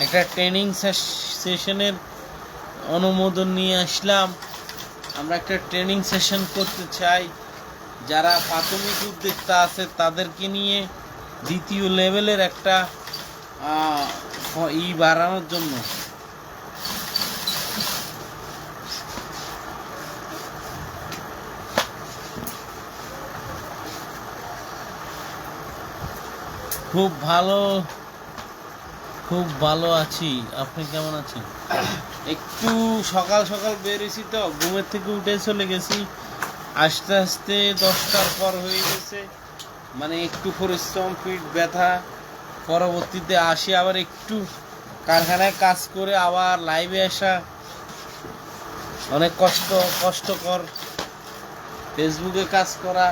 Speaker 1: একটা ট্রেনিং সেশনের অনুমোদন নিয়ে আসলাম। আমরা একটা ট্রেনিং সেশন করতে চাই, যারা প্রাথমিক উদ্যোক্তা আছে তাদেরকে নিয়ে দ্বিতীয় লেভেলের একটা বাড়ানোর জন্য। খুব ভালো আছি, আপনি কেমন আছেন? একটু সকাল সকাল বেরিয়েছি তো, ঘুমের থেকে উঠে চলে গেছি। আস্তে আস্তে 10টার পর হয়ে গেছে, মানে একটু পরিশ্রম, পিঠ ব্যথা। পরবর্তীতে আসি আবার একটু কারখানায় কাজ করে আবার লাইভে আসা অনেক কষ্টকর। ফেসবুকে কাজ করা,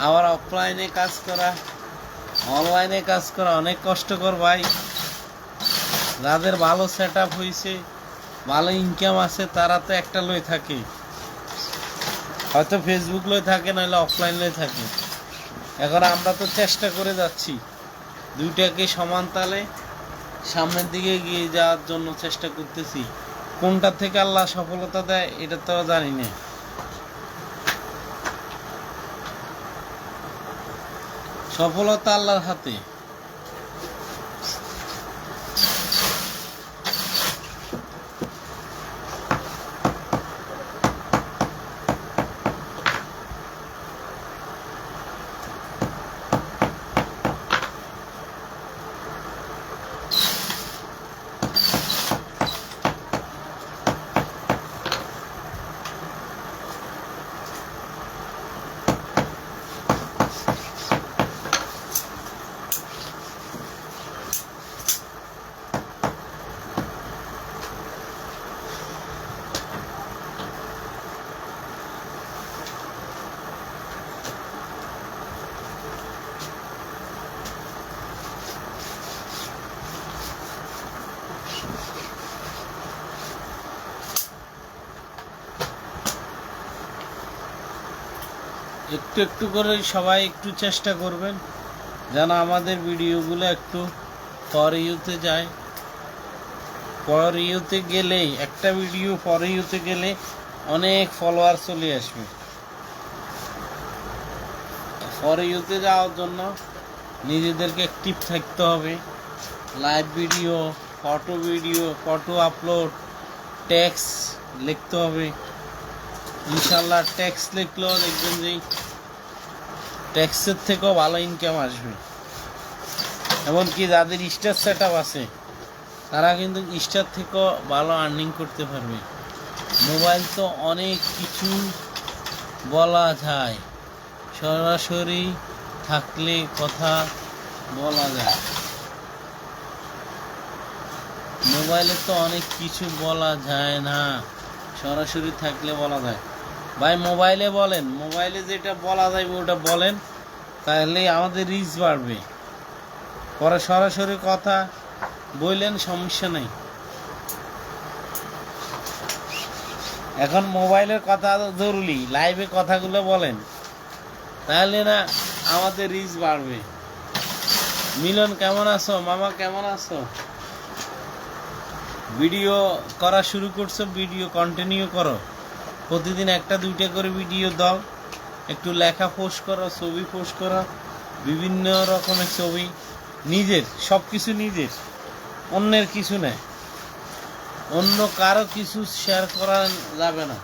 Speaker 1: আবার অফলাইনে কাজ করা, অনলাইনে কাজ করা অনেক কষ্টকর ভাই। যাদের ভালো সেট আপ হয়েছে, ভালো ইনকাম আছে, তারা তো একটা লই থাকে, হয়তো ফেসবুক লই থাকে, নাহলে অফলাইন লই থাকে। এখন আমরা তো চেষ্টা করে যাচ্ছি দুইটাকে সমান তালে সামনের দিকে এগিয়ে যাওয়ার জন্য চেষ্টা করতেছি। কোনটা থেকে আল্লাহ সফলতা দেয় এটা তো জানি না। সফলতা আল্লাহর হাতে। একটু একটু করে সবাই একটু চেষ্টা করবেন যেন আমাদের ভিডিওগুলো একটু ফর ইউতে যায়। ফর ইউতে গেলেই, একটা ভিডিও ফর ইউতে গেলে অনেক ফলোয়ার চলে আসবে। ফর ইউতে যাওয়ার জন্য নিজেদেরকে অ্যাক্টিভ থাকতে হবে। Live video, photo upload, text লিখতে হবে। ইনশাল্লাহ টেক্সট লিখলেও দেখবেন যে ট্যাক্সের থেকেও ভালো ইনকাম আসবে। এমনকি যাদের স্টার সেট আপ আছে তারা কিন্তু স্টার থেকেও ভালো আর্নিং করতে পারবে। মোবাইল তো অনেক কিছু বলা যায়, সরাসরি থাকলে কথা বলা যায়। মোবাইলে তো অনেক কিছু বলা যায় না, সরাসরি থাকলে বলা যায়। ভাই মোবাইলে বলেন, মোবাইলে যেটা বলা যায় ওটা বলেন, তাহলে আমাদের রিচ বাড়বে। পরে সরাসরি কথা বললেন, সমস্যা নেই। এখন মোবাইলের কথা জরুরি, লাইভে কথাগুলো বলেন, তাহলে না আমাদের রিচ বাড়বে। মিলন কেমন আছো? মামা কেমন আছো? ভিডিও করা শুরু করছো, ভিডিও কন্টিনিউ করো, প্রতিদিন একটা দুইটা করে ভিডিও দাও, একটু লেখা পোস্ট করো, ছবি পোস্ট করো, বিভিন্ন রকমের ছবি, নিজের সব কিছু নিজের, অন্যের কিছু নেই, অন্য কারো কিছু শেয়ার করা যাবে না,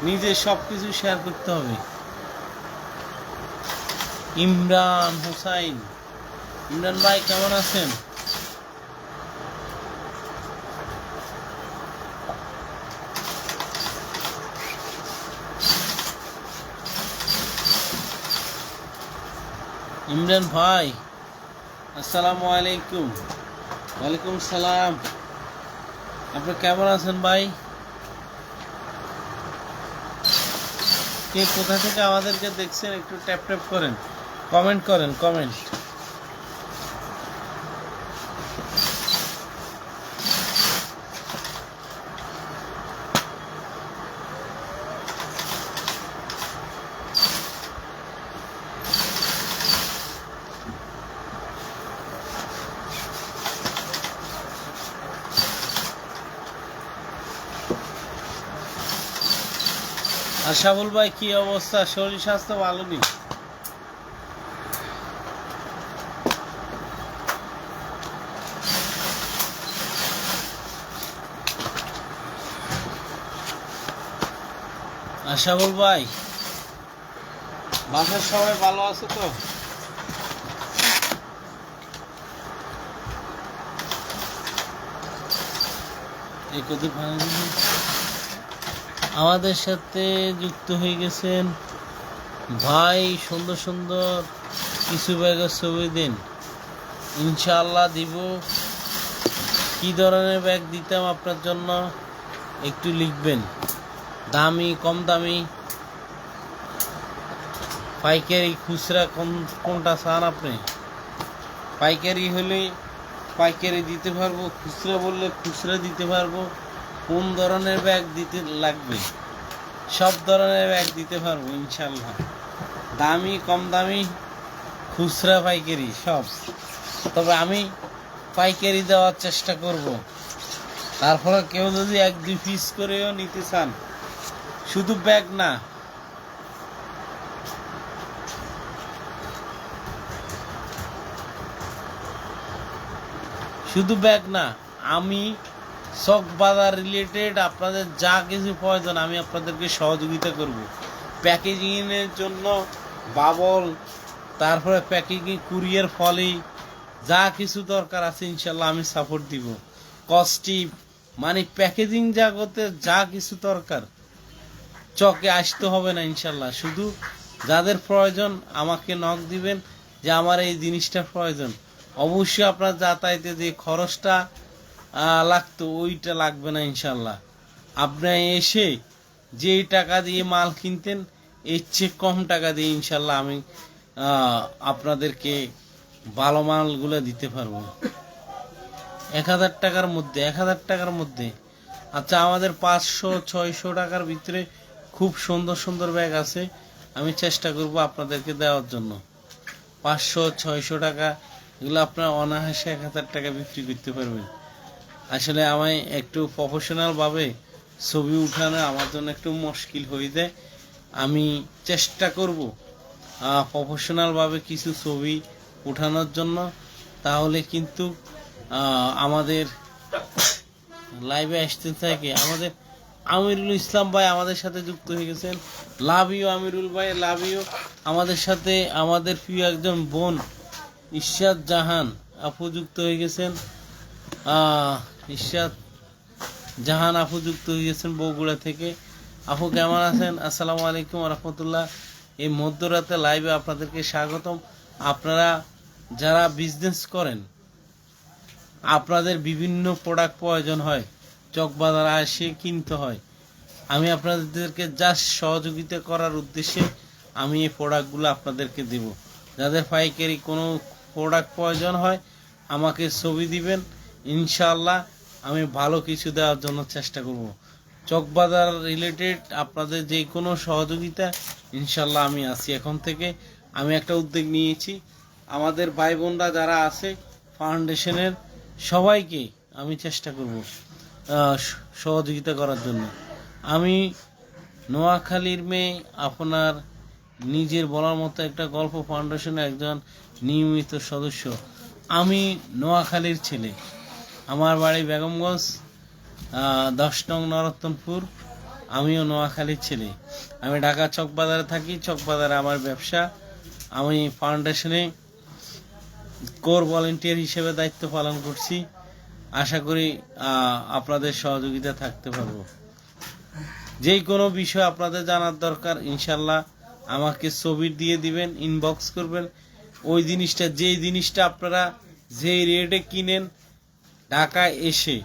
Speaker 1: নিজের সব কিছু শেয়ার করতে হবে। ইমরান হুসাইন, ইমরান ভাই কেমন আছেন? ইমরান ভাই আসসালামু আলাইকুম। ওয়ালাইকুম সালাম। আপনি কেমন আছেন ভাই? কে কোথা থেকে আমাদেরকে দেখছেন একটু ট্যাপ ট্যাপ করেন, কমেন্ট করেন, কমেন্ট। আশাবুল ভাই কি অবস্থা? শরীর স্বাস্থ্য ভালো নেই? আশাবুল ভাই, বাসার সবাই ভালো আছে তো? এই কত আমাদের সাথে যুক্ত হয়ে গেছেন ভাই, সুন্দর সুন্দর কিছু ব্যাগের ছবি দিন, ইনশাআল্লাহ দিব। কি ধরনের ব্যাগ দিতাম আপনার জন্য একটু লিখবেন, দামি কম দামি পাইকারি খুচরা কোনটা চান আপনি? পাইকারি হলে পাইকারি দিতে পারবো, খুচরা বললে খুচরা দিতে পারবো। কোন ধরনের ব্যাগ দিতে লাগবে? সব ধরনের ব্যাগ দিতে পারবো ইনশাল্লাহ, দামি কম দামি খুচরা পাইকারি সব। তবে আমি পাইকারি দেওয়ার চেষ্টা করব। তারপরে কেউ যদি এক দুই পিস করেও নিতে চান, শুধু ব্যাগ না, শুধু ব্যাগ না, আমি চক বাজার রিলেটেড আপনাদের যা কিছু প্রয়োজন আমি আপনাদেরকে সহযোগিতা করব। প্যাকেজিংয়ের জন্য বাবল, তারপরে প্যাকেজিং কুরিয়ার ফলে যা কিছু দরকার আছে ইনশাল্লাহ আমি সাপোর্ট দিব। কস্টিপ মানে প্যাকেজিং জগতে যা কিছু দরকার, চকে আসতে হবে না ইনশাল্লাহ। শুধু যাদের প্রয়োজন আমাকে নক দিবেন যে আমার এই জিনিসটা প্রয়োজন। অবশ্যই আপনার যাতায়াতে যে খরচটা লাগতো ওইটা লাগবে না ইনশাল্লাহ। আপনি এসে যেই টাকা দিয়ে মাল কিনতেন এর চেয়ে কম টাকা দিয়ে ইনশাল্লাহ আমি আপনাদেরকে ভালো মালগুলো দিতে পারবো। 1000 টাকার মধ্যে, 1000 টাকার মধ্যে। আচ্ছা, আমাদের 500-600 টাকার ভিতরে খুব সুন্দর সুন্দর ব্যাগ আছে, আমি চেষ্টা করব আপনাদেরকে দেওয়ার জন্য। 500-600 টাকা এগুলো আপনার অনায়াসে 1000 টাকা বিক্রি করতে পারবেন। আসলে আমায় একটু প্রফেশনালভাবে ছবি উঠানো আমার জন্য একটু মুশকিল হয়ে যায়। আমি চেষ্টা করব প্রফেশনালভাবে কিছু ছবি উঠানোর জন্য, তাহলে কিন্তু আমাদের লাইভে আসতে থাকে। আমাদের আমিরুল ইসলাম ভাই আমাদের সাথে যুক্ত হয়ে গেছেন, লাভ ইউ আমিরুল ভাই, লাভ ইউ। আমাদের সাথে আমাদের প্রিয় একজন বোন ইশরাত জাহান আপু যুক্ত হয়ে গেছেন, ইশরাত জাহান আপু যুক্ত হয়ে গেছেন বগুড়া থেকে। আপু কেমন আছেন? আসসালামু আলাইকুম রহমতুল্লাহ। এই মধ্যরাতে লাইভে আপনাদেরকে স্বাগতম। আপনারা যারা বিজনেস করেন, আপনাদের বিভিন্ন প্রোডাক্ট প্রয়োজন হয়, চকবাজারে এসে কিনতে হয়, আমি আপনাদেরকে জাস্ট সহযোগিতা করার উদ্দেশ্যে আমি এই প্রোডাক্টগুলো আপনাদেরকে দেব। যাদের পাইকারি কোনো প্রোডাক্ট প্রয়োজন হয় আমাকে ছবি দিবেন, ইনশাআল্লাহ আমি ভালো কিছু দেওয়ার জন্য চেষ্টা করব। চকবাজার রিলেটেড আপনাদের যে কোনো সহযোগিতা ইনশাআল্লাহ আমি আছি। এখন থেকে আমি একটা উদ্যোগ নিয়েছি, আমাদের ভাই বোনরা যারা আছে ফাউন্ডেশনের সবাইকে আমি চেষ্টা করব সহযোগিতা করার জন্য। আমি নোয়াখালীর মেয়ে, আপনার নিজের বলার মতো একটা গল্প ফাউন্ডেশনের একজন নিয়মিত সদস্য। আমি নোয়াখালীর ছেলে, আমার বাড়ি বেগমগঞ্জ 10 নং নরোত্তমপুর। আমিও নোয়াখালীর ছেলে। আমি ঢাকা চকবাজারে থাকি, চকবাজারে আমার ব্যবসা। আমি ফাউন্ডেশনে কোর ভলেন্টিয়ার হিসেবে দায়িত্ব পালন করছি। আশা করি আপনাদের সহযোগিতা থাকতে পারবো। যেই কোনো বিষয় আপনাদের জানার দরকার ইনশাল্লাহ আমাকে ছবি দিয়ে দিবেন, ইনবক্স করবেন। ওই জিনিসটা, যেই জিনিসটা আপনারা যেই রেটে কিনেন ঢাকায় এসে,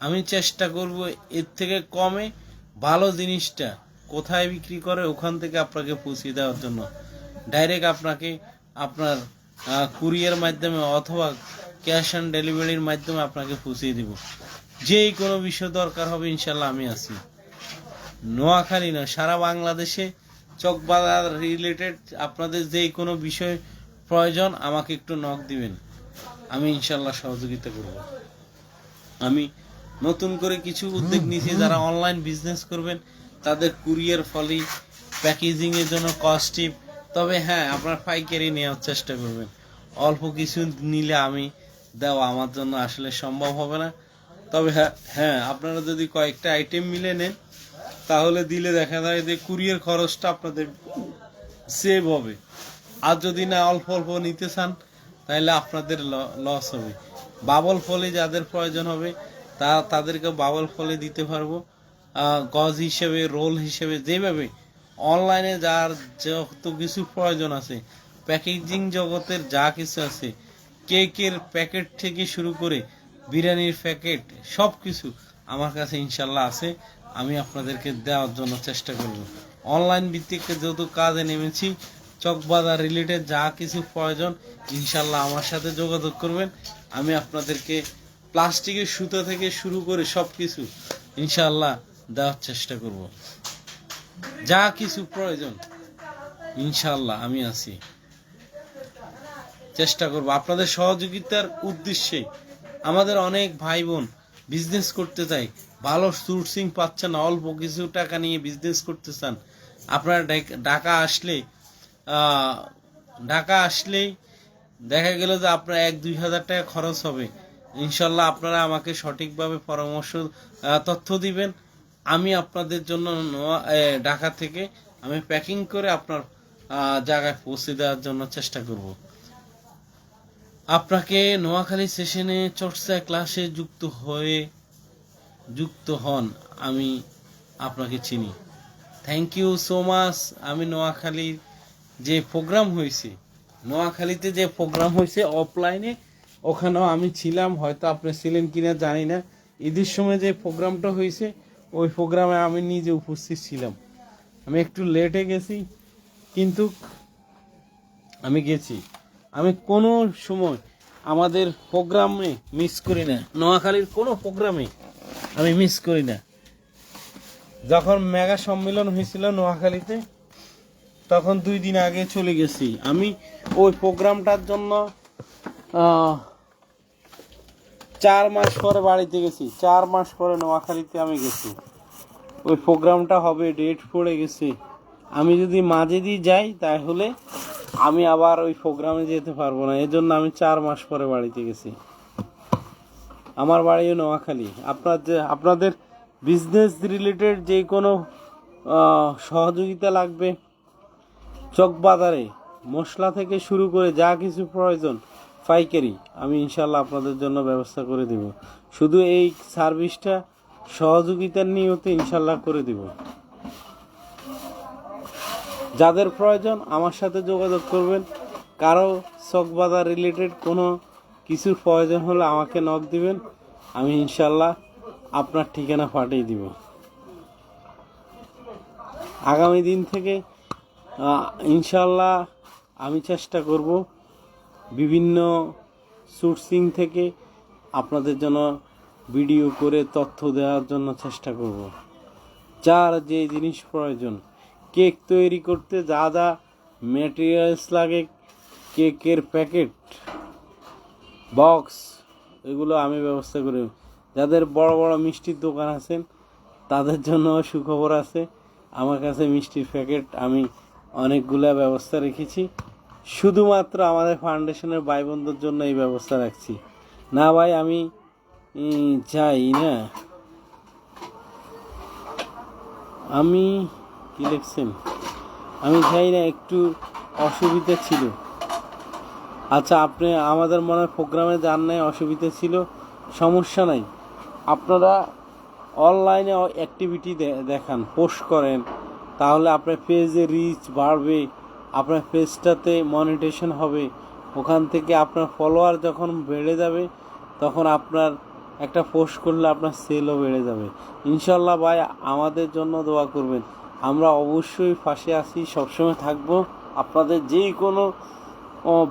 Speaker 1: আমি চেষ্টা করব এর থেকে কমে ভালো জিনিসটা কোথায় বিক্রি করে ওখান থেকে আপনাকে পৌঁছে দেওয়ার জন্য। ডাইরেক্ট আপনাকে আপনার কুরিয়ার মাধ্যমে অথবা ক্যাশ অন ডেলিভারির মাধ্যমে আপনাকে পৌঁছে দেব। যেই কোনো বিষয় দরকার হবে ইনশাল্লাহ আমি আছি। নোয়াখালী নয়, সারা বাংলাদেশে চকবাজার রিলেটেড আপনাদের যেই কোনো বিষয় প্রয়োজন আমাকে একটু নক দিবেন, আমি ইনশাল্লাহ সহযোগিতা করব। আমি নতুন করে কিছু উদ্যোগ নিয়েছি, যারা অনলাইন বিজনেস করবেন তাদের কুরিয়ার ফলি প্যাকেজিংয়ের জন্য কস্টিপ। তবে হ্যাঁ, আপনার পাইকারি নেওয়ার চেষ্টা করবেন। অল্প কিছু নিলে আমি দেওয়া আমার জন্য আসলে সম্ভব হবে না। তবে হ্যাঁ, আপনারা যদি কয়েকটা আইটেম মিলে নেন তাহলে দিলে দেখা যায় যে কুরিয়ার খরচটা আপনাদের সেভ হবে। আর যদি না অল্প অল্প নিতে চান তাহলে আপনাদের লস হবে। বাবল ফলে যাদের প্রয়োজন হবে তাদেরকে বাবল ফলে দিতে পারবো, গজ হিসেবে, রোল হিসেবে, যেভাবে অনলাইনে যার যত কিছু প্রয়োজন আছে, প্যাকেজিং জগতের যা কিছু আছে, কেকের প্যাকেট থেকে শুরু করে বিরিয়ানির প্যাকেট, সব কিছু আমার কাছে ইনশাল্লাহ আছে। আমি আপনাদেরকে দেওয়ার জন্য চেষ্টা করব। অনলাইন ভিত্তিক যত কাজে নেমেছি, চকবাজার রিলেটেড যা কিছু প্রয়োজন ইনশাল্লাহ আমার সাথে যোগাযোগ করবেন। আমি আপনাদেরকে প্লাস্টিকের সুতা থেকে শুরু করে সব কিছু ইনশাল্লাহ দেওয়ার চেষ্টা করব। যা কিছু প্রয়োজন ইনশাল্লাহ আমি আছি, চেষ্টা করব আপনাদের সহযোগিতার উদ্দেশ্যে। আমাদের অনেক ভাই বোন বিজনেস করতে চায়, ভালো সোর্সিং পাচ্ছেন না, অল্প কিছু টাকা নিয়ে বিজনেস করতে চান। আপনারা ঢাকা আসলেই দেখা গেল যে আপনার 1-2 হাজার টাকা খরচ হবে। ইনশাল্লাহ আপনারা আমাকে সঠিকভাবে পরামর্শ তথ্য দিবেন, আমি আপনাদের জন্য ঢাকা থেকে আমি প্যাকিং করে আপনার জায়গায় পৌঁছে দেওয়ার জন্য চেষ্টা করব। আপনাকে নোয়াখালী সেশনে চর্চা ক্লাসে যুক্ত হন, আমি আপনাকে চিনি। Thank you so much. আমি নোয়াখালীর যে প্রোগ্রাম হয়েছে অফলাইনে, ওখানেও আমি ছিলাম, হয়তো আপনি ছিলেন কিনা জানি না। ঈদের সময় যে প্রোগ্রামটা হয়েছে ওই প্রোগ্রামে আমি নিজে উপস্থিত ছিলাম। আমি একটু লেটে গেছি, কিন্তু আমি গেছি। আমি কোনো সময় আমাদের প্রোগ্রামে মিস করি না, নোয়াখালীর কোনো প্রোগ্রামে আমি মিস করি না। যখন মেগা সম্মেলন হয়েছিল নোয়াখালীতে, তখন 2 দিন আগে চলে গেছি। আমি ওই প্রোগ্রামটার জন্য 4 মাস পরে বাড়িতে গেছি। 4 মাস পরে নোয়াখালীতে আমি গেছি। ওই প্রোগ্রামটা হবে, ডেট পড়ে গেছে। আমি যদি মাঝে দিয়ে যাই তাহলে আমি আবার ওই প্রোগ্রামে যেতে পারবো না, এজন্য আমি 4 মাস পরে বাড়িতে গেছি। আমার বাড়িও নোয়াখালী। আপনাদের বিজনেস রিলেটেড যে কোনো সহযোগিতা লাগবে, চকবাজারে মশলা থেকে শুরু করে যা কিছু প্রয়োজন পাইকারি, আমি ইনশাল্লাহ আপনাদের জন্য ব্যবস্থা করে দেব। শুধু এই সার্ভিসটা সহযোগিতার নিয়তে ইনশাল্লাহ করে দেব। যাদের প্রয়োজন আমার সাথে যোগাযোগ করবেন। কারো চকবাজার রিলেটেড কোনো কিছুর প্রয়োজন হলে আমাকে নক দিবেন, আমি ইনশাল্লাহ আপনার ঠিকানা পাঠিয়ে দিব। আগামী দিন থেকে ইনশাল্লাহ আমি চেষ্টা করব বিভিন্ন সোর্সিং থেকে আপনাদের জন্য ভিডিও করে তথ্য দেওয়ার জন্য চেষ্টা করব। যার যে জিনিস প্রয়োজন, কেক তৈরি করতে যা যা ম্যাটেরিয়ালস লাগে, কেকের প্যাকেট, বক্স, এগুলো আমি ব্যবস্থা করি। যাদের বড় বড় মিষ্টির দোকান আছেন তাদের জন্য সুখবর আছে, আমার কাছে মিষ্টির প্যাকেট আমি অনেকগুলা ব্যবস্থা রেখেছি। শুধুমাত্র আমাদের ফাউন্ডেশনের ভাই বোনদের জন্য এই ব্যবস্থা রাখছি। না ভাই আমি যাই না, আমি কি লিখছেন, আমি যাই না, একটু অসুবিধা ছিল। আচ্ছা, আপনি আমাদের মনে হয় প্রোগ্রামে যান নাই, অসুবিধা ছিল, সমস্যা নাই। আপনারা অনলাইনে অ্যাক্টিভিটি দেখান, পোস্ট করেন, তাহলে আপনার পেজে রিচ বাড়বে, আপনার পেজটাতে মনিটেশন হবে, ওখান থেকে আপনার ফলোয়ার যখন বেড়ে যাবে তখন আপনার একটা পোস্ট করলে আপনার সেলও বেড়ে যাবে। ইনশাল্লাহ ভাই আমাদের জন্য দোয়া করবেন, আমরা অবশ্যই পাশে আছি, সবসময় থাকবো। আপনাদের যে কোনো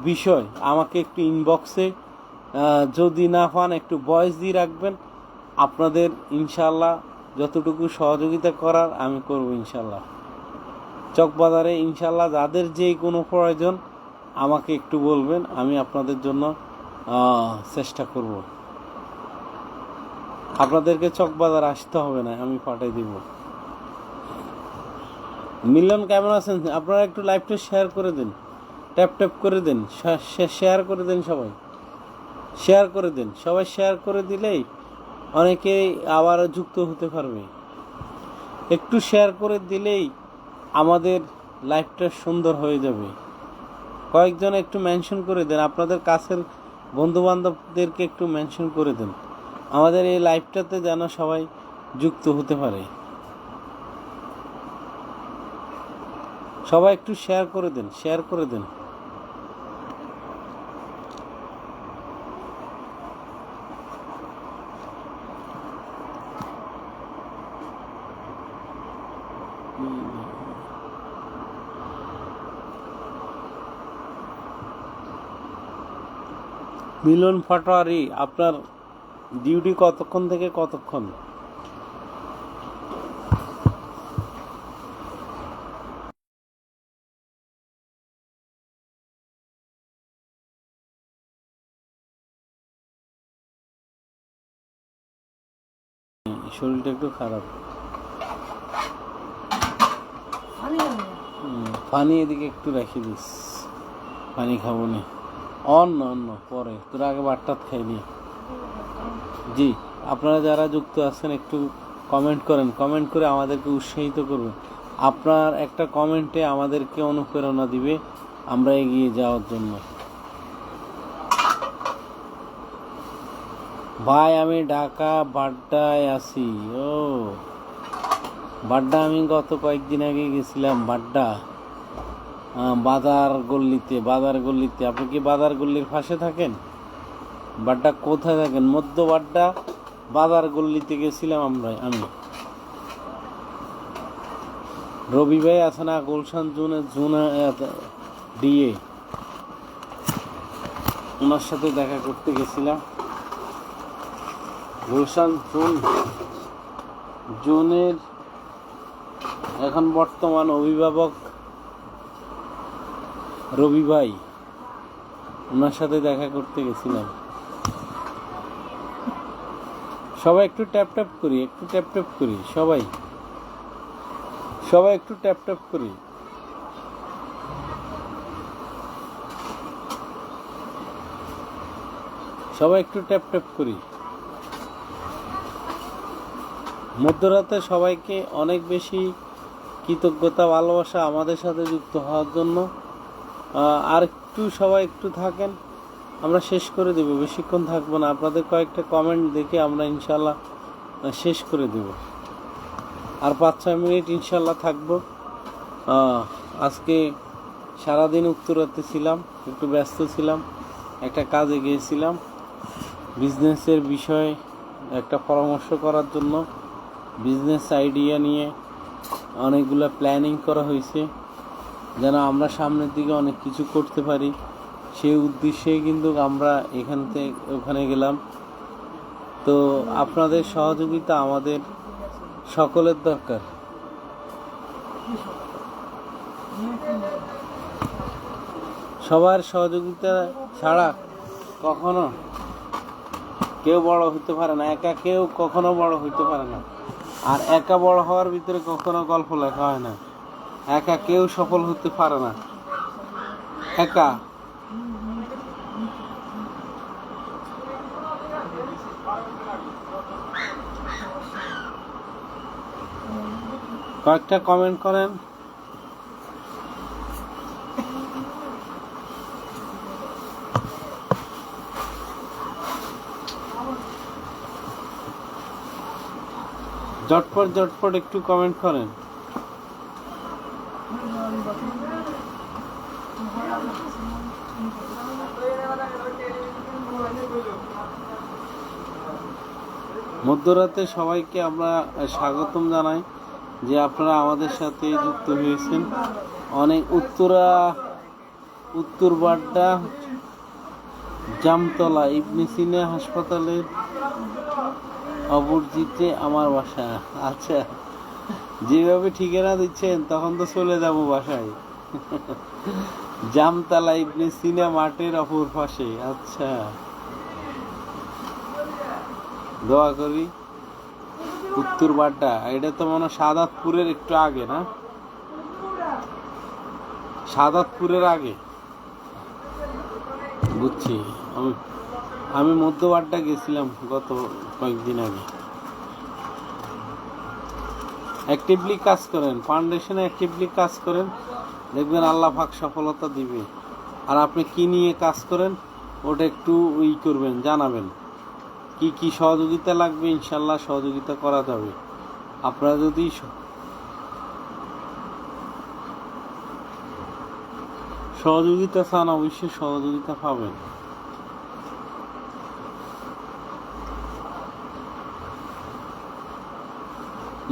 Speaker 1: বিষয় আমাকে একটু ইনবক্সে, যদি না পান একটু ভয়েস দিয়ে রাখবেন। আপনাদের ইনশাল্লাহ যতটুকু সহযোগিতা করার আমি করব ইনশাল্লাহ। চকবাজারে ইনশাল্লাহ যাদের যে কোনো প্রয়োজন আমাকে একটু বলবেন, আমি আপনাদের জন্য চেষ্টা করব। আপনাদেরকে চকবাজার আসতে হবে না, আমি পাঠিয়ে দিব। মিলন কেমন আছেন? আপনারা একটু লাইভটা শেয়ার করে দিন, ট্যাপ ট্যাপ করে দিন, শেয়ার করে দিন, সবাই শেয়ার করে দিন। সবাই শেয়ার করে দিলেই অনেকেই আবার যুক্ত হতে পারবে। একটু শেয়ার করে দিলেই আমাদের লাইভটা সুন্দর হয়ে যাবে। কয়েকজন একটু মেনশন করে দেন, আপনাদের কাছের বন্ধু বান্ধবদেরকে একটু মেনশন করে দেন, আমাদের এই লাইভটাতে যেন সবাই যুক্ত হতে পারে। সবাই একটু শেয়ার করে দেন, শেয়ার করে দেন। মিলন পাটোয়ারি, আপনার ডিউটি কতক্ষণ থেকে কতক্ষণ? শরীরটা একটু খারাপ। পানি এদিকে একটু রেখে দিস, পানি খাবো না, অন্য অন্য পরে, তোর আগে বাট্টাত খাইনি। জি, আপনারা যারা যুক্ত আছেন একটু কমেন্ট করেন, কমেন্ট করে আমাদেরকে উৎসাহিত করবেন। আপনার একটা কমেন্টে আমাদেরকে অনুপ্রেরণা দিবে আমরা এগিয়ে যাওয়ার জন্য। ভাই আমি ঢাকা বাড্ডায় আছি। ও বাড্ডা, আমি গত কয়েকদিন আগে গেছিলাম বাড্ডা, বাজার গল্লিতে। আপনি কি বাজার গল্লির পাশে থাকেন? বাড্ডা কোথায় থাকেন? মধ্য বাড্ডা বাজার গল্লিতে গেছিলাম আমি। রবি ভাই আছে না, গুলশান জুনে ডিএ, ওনার সাথে দেখা করতে গেছিলাম। গুলশান জুনের এখন বর্তমান অভিভাবক রবি ভাই, ওনার সাথে দেখা করতে গেছিলাম। সবাই একটু ট্যাপ ট্যাপ করি, একটু ট্যাপ ট্যাপ করি, সবাই একটু ট্যাপ ট্যাপ করি। সবাই একটু ট্যাপ ট্যাপ করি। মধ্যরাতে সবাইকে অনেক বেশি কৃতজ্ঞতা, ভালোবাসা আমাদের সাথে যুক্ত হওয়ার জন্য। আর একটু সবাই একটু থাকেন, আমরা শেষ করে দেব, বেশিক্ষণ থাকবো না। আপনাদের কয়েকটা কমেন্ট দেখে আমরা ইনশাল্লাহ শেষ করে দেব, আর 5-6 মিনিট ইনশাল্লাহ থাকবো। আজকে সারাদিন উত্তরাতে ছিলাম, একটু ব্যস্ত ছিলাম, একটা কাজে গিয়েছিলাম বিজনেসের বিষয়ে একটা পরামর্শ করার জন্য। বিজনেস আইডিয়া নিয়ে অনেকগুলো প্ল্যানিং করা হয়েছে, যেন আমরা সামনের দিকে অনেক কিছু করতে পারি, সেই উদ্দেশ্যে কিন্তু আমরা এখান থেকে ওখানে গেলাম। তো আপনাদের সহযোগিতা আমাদের সকলের দরকার। সবার সহযোগিতা ছাড়া কখনো কেউ বড় হইতে পারে না, একা কেউ কখনো বড় হইতে পারে না। আর একা বড় হওয়ার ভিতরে কখনো গল্প লেখা হয় না। একা কেউ সফল হতে পারে না, একা। কয়েকটা কমেন্ট করেন। ঝটপট ঝটপট একটু কমেন্ট করেন। মধ্যরাতে সবাইকে আমরা স্বাগতম জানাই যে আপনারা আমাদের সাথে যুক্ত হয়েছেন। অনেক উত্তর বাড্ডা জামতলা ইবনে সিনা হাসপাতালের অপোজিটে আমার বাসা। আচ্ছা, যেভাবে ঠিকানা দিচ্ছেন তখন তো চলে যাব বাসায়। জামতলা ইবনে সিনা মাঠের অপর পাশে। আচ্ছা, দোয়া করি। উত্তর বাড্ডা, এটা তো মনে হয় সাদাতপুরের একটু আগে, না? সাদাতপুরের আগে, বুঝছি। আমি মধ্য বাড্ডা গেছিলাম গত কয়েকদিন আগে। অ্যাক্টিভলি কাজ করেন, ফাউন্ডেশনে অ্যাক্টিভলি কাজ করেন, দেখবেন আল্লাহ পাক সফলতা দিবে। আর আপনি কি নিয়ে কাজ করেন ওটা একটু করবেন, জানাবেন কি কি সহযোগিতা লাগবে। ইনশাল্লাহ সহযোগিতা করা যাবে। আপনারা যদি সহযোগিতা চান অবশ্যই সহযোগিতা পাবেন।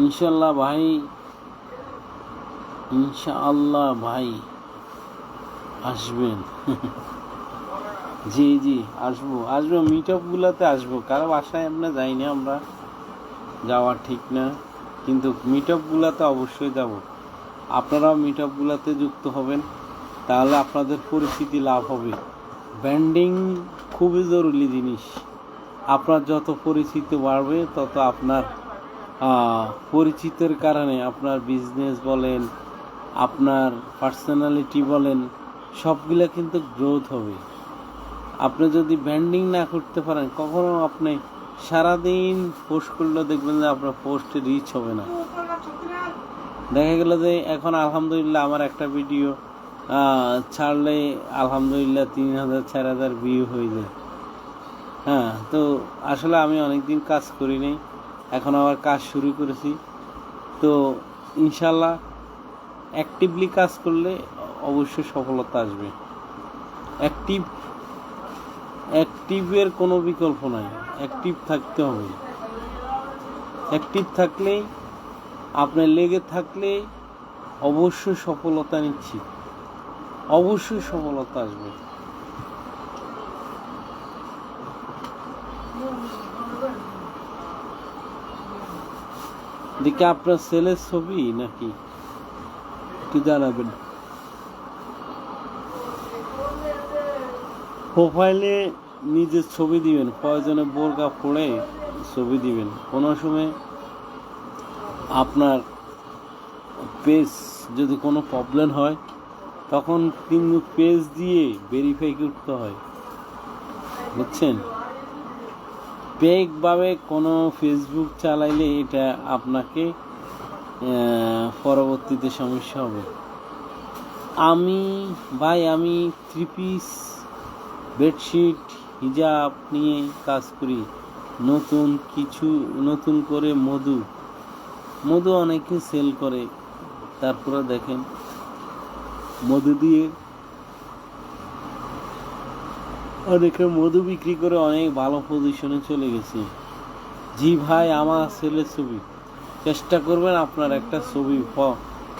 Speaker 1: ইনশাল্লাহ ভাই, ইনশাআল্লাহ ভাই আসবেন। জি জি, আসবো মিট আপ গুলাতে আসবো। কারো বাসায় আমরা যাই না, আমরা যাওয়া ঠিক না, কিন্তু মিট আপ গুলাতে অবশ্যই যাব। আপনারাও মিট আপ গুলাতে যুক্ত হবেন, তাহলে আপনাদের পরিচিতি লাভ হবে। ব্র্যান্ডিং খুবই জরুরি জিনিস। আপনার যত পরিচিতি বাড়বে তত আপনার পরিচিতের কারণে আপনার বিজনেস বলেন, আপনার পার্সোনালিটি বলেন, সবগুলা কিন্তু গ্রোথ হবে। আপনি যদি ব্র্যান্ডিং না করতে পারেন, কখনো আপনি সারাদিন পোস্ট করলে দেখবেন যে আপনার পোস্টে রিচ হবে না। দেখা গেল যে এখন আলহামদুলিল্লাহ আমার একটা ভিডিও ছাড়লে আলহামদুলিল্লাহ 3000 4000 ভিউ হয়ে যায়। হ্যাঁ, তো আসলে আমি অনেকদিন কাজ করি নাই, এখন আবার কাজ শুরু করেছি। তো ইনশাল্লাহ অ্যাক্টিভলি কাজ করলে অবশ্যই সফলতা আসবে। অ্যাক্টিভের কোনো বিকল্প নাই, অ্যাক্টিভ থাকতে হবে। অ্যাক্টিভ থাকলেই, আপনি লেগে থাকলে অবশ্যই সফলতা নিচ্ছি, অবশ্যই সফলতা আসবে। দেখে আপনার ছেলের ছবি নাকি একটু জানাবেন। প্রোফাইলে নিজের ছবি দিবেন, প্রয়োজনে বোরকা পরে ছবি দিবেন। কোনো সময় আপনার পেজ যদি কোনো প্রবলেম হয় তখন কিন্তু পেজ দিয়ে ভেরিফাই করতে হয়, বুঝছেন? ফেকভাবে কোনো ফেসবুক চালাইলে এটা আপনাকে পরবর্তীতে সমস্যা হবে। আমি 3 পিস বেডশিট হিজাব নিয়ে কাজ করি। নতুন করে মধু অনেকে সেল করে। তারপরে দেখেন মধু দিয়ে অনেকে মধু বিক্রি করে অনেক ভালো পজিশনে চলে গেছে। জি ভাই, আমার ছেলের ছবি চেষ্টা করবেন, আপনার একটা ছবি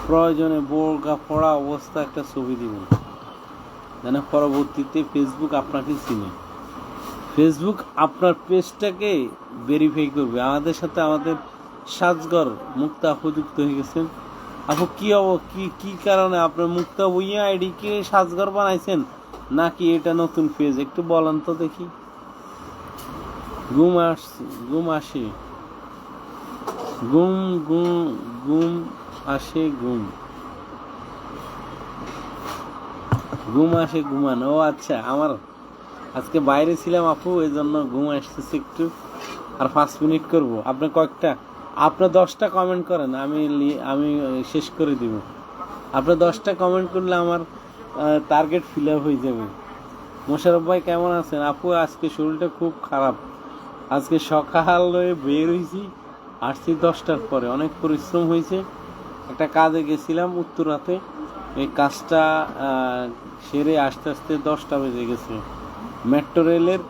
Speaker 1: প্রয়োজনে বোরকা পড়া অবস্থা একটা ছবি দিবেন। যেন পরবর্তীতে ফেসবুক আপনাকে চিনে, ফেসবুক আপনার পেজটাকে ভেরিফাই করবে। আমাদের সাথে আমাদের সাজগর মুক্তা উপযুক্ত হয়ে গেছেন। আপু কি কি কারণে আপনার মুক্তা বইয়া আইডি কে সাজগর বানাইছেন, নাকি এটা নতুন পেজ? একটু বলেন তো দেখি। ঘুম আসছে, ঘুম আসে, ঘুম ঘুম ঘুম আসে, ঘুম আসে ঘুমান। ও আচ্ছা, আমার আজকে বাইরে ছিলাম আপু, এই জন্য ঘুম আসতেছে একটু। আর 5 মিনিট করব। আপনি কয়েকটা, আপনার 10টা কমেন্ট করেন, আমি শেষ করে দিব। আপনি 10টা কমেন্ট করলে আমার টার্গেট ফিল আপ হয়ে যাবে। মোশারফ ভাই কেমন আছেন? আপু আজকে শরীরটা খুব খারাপ। আজকে সকালে বের হয়েছি, আসছি 10টার পরে। অনেক পরিশ্রম হয়েছে। একটা কাজে গেছিলাম উত্তরাতে, এই কাজটা সেরে আস্তে আস্তে 10টা বেজে গেছে। মেট্রো রেলের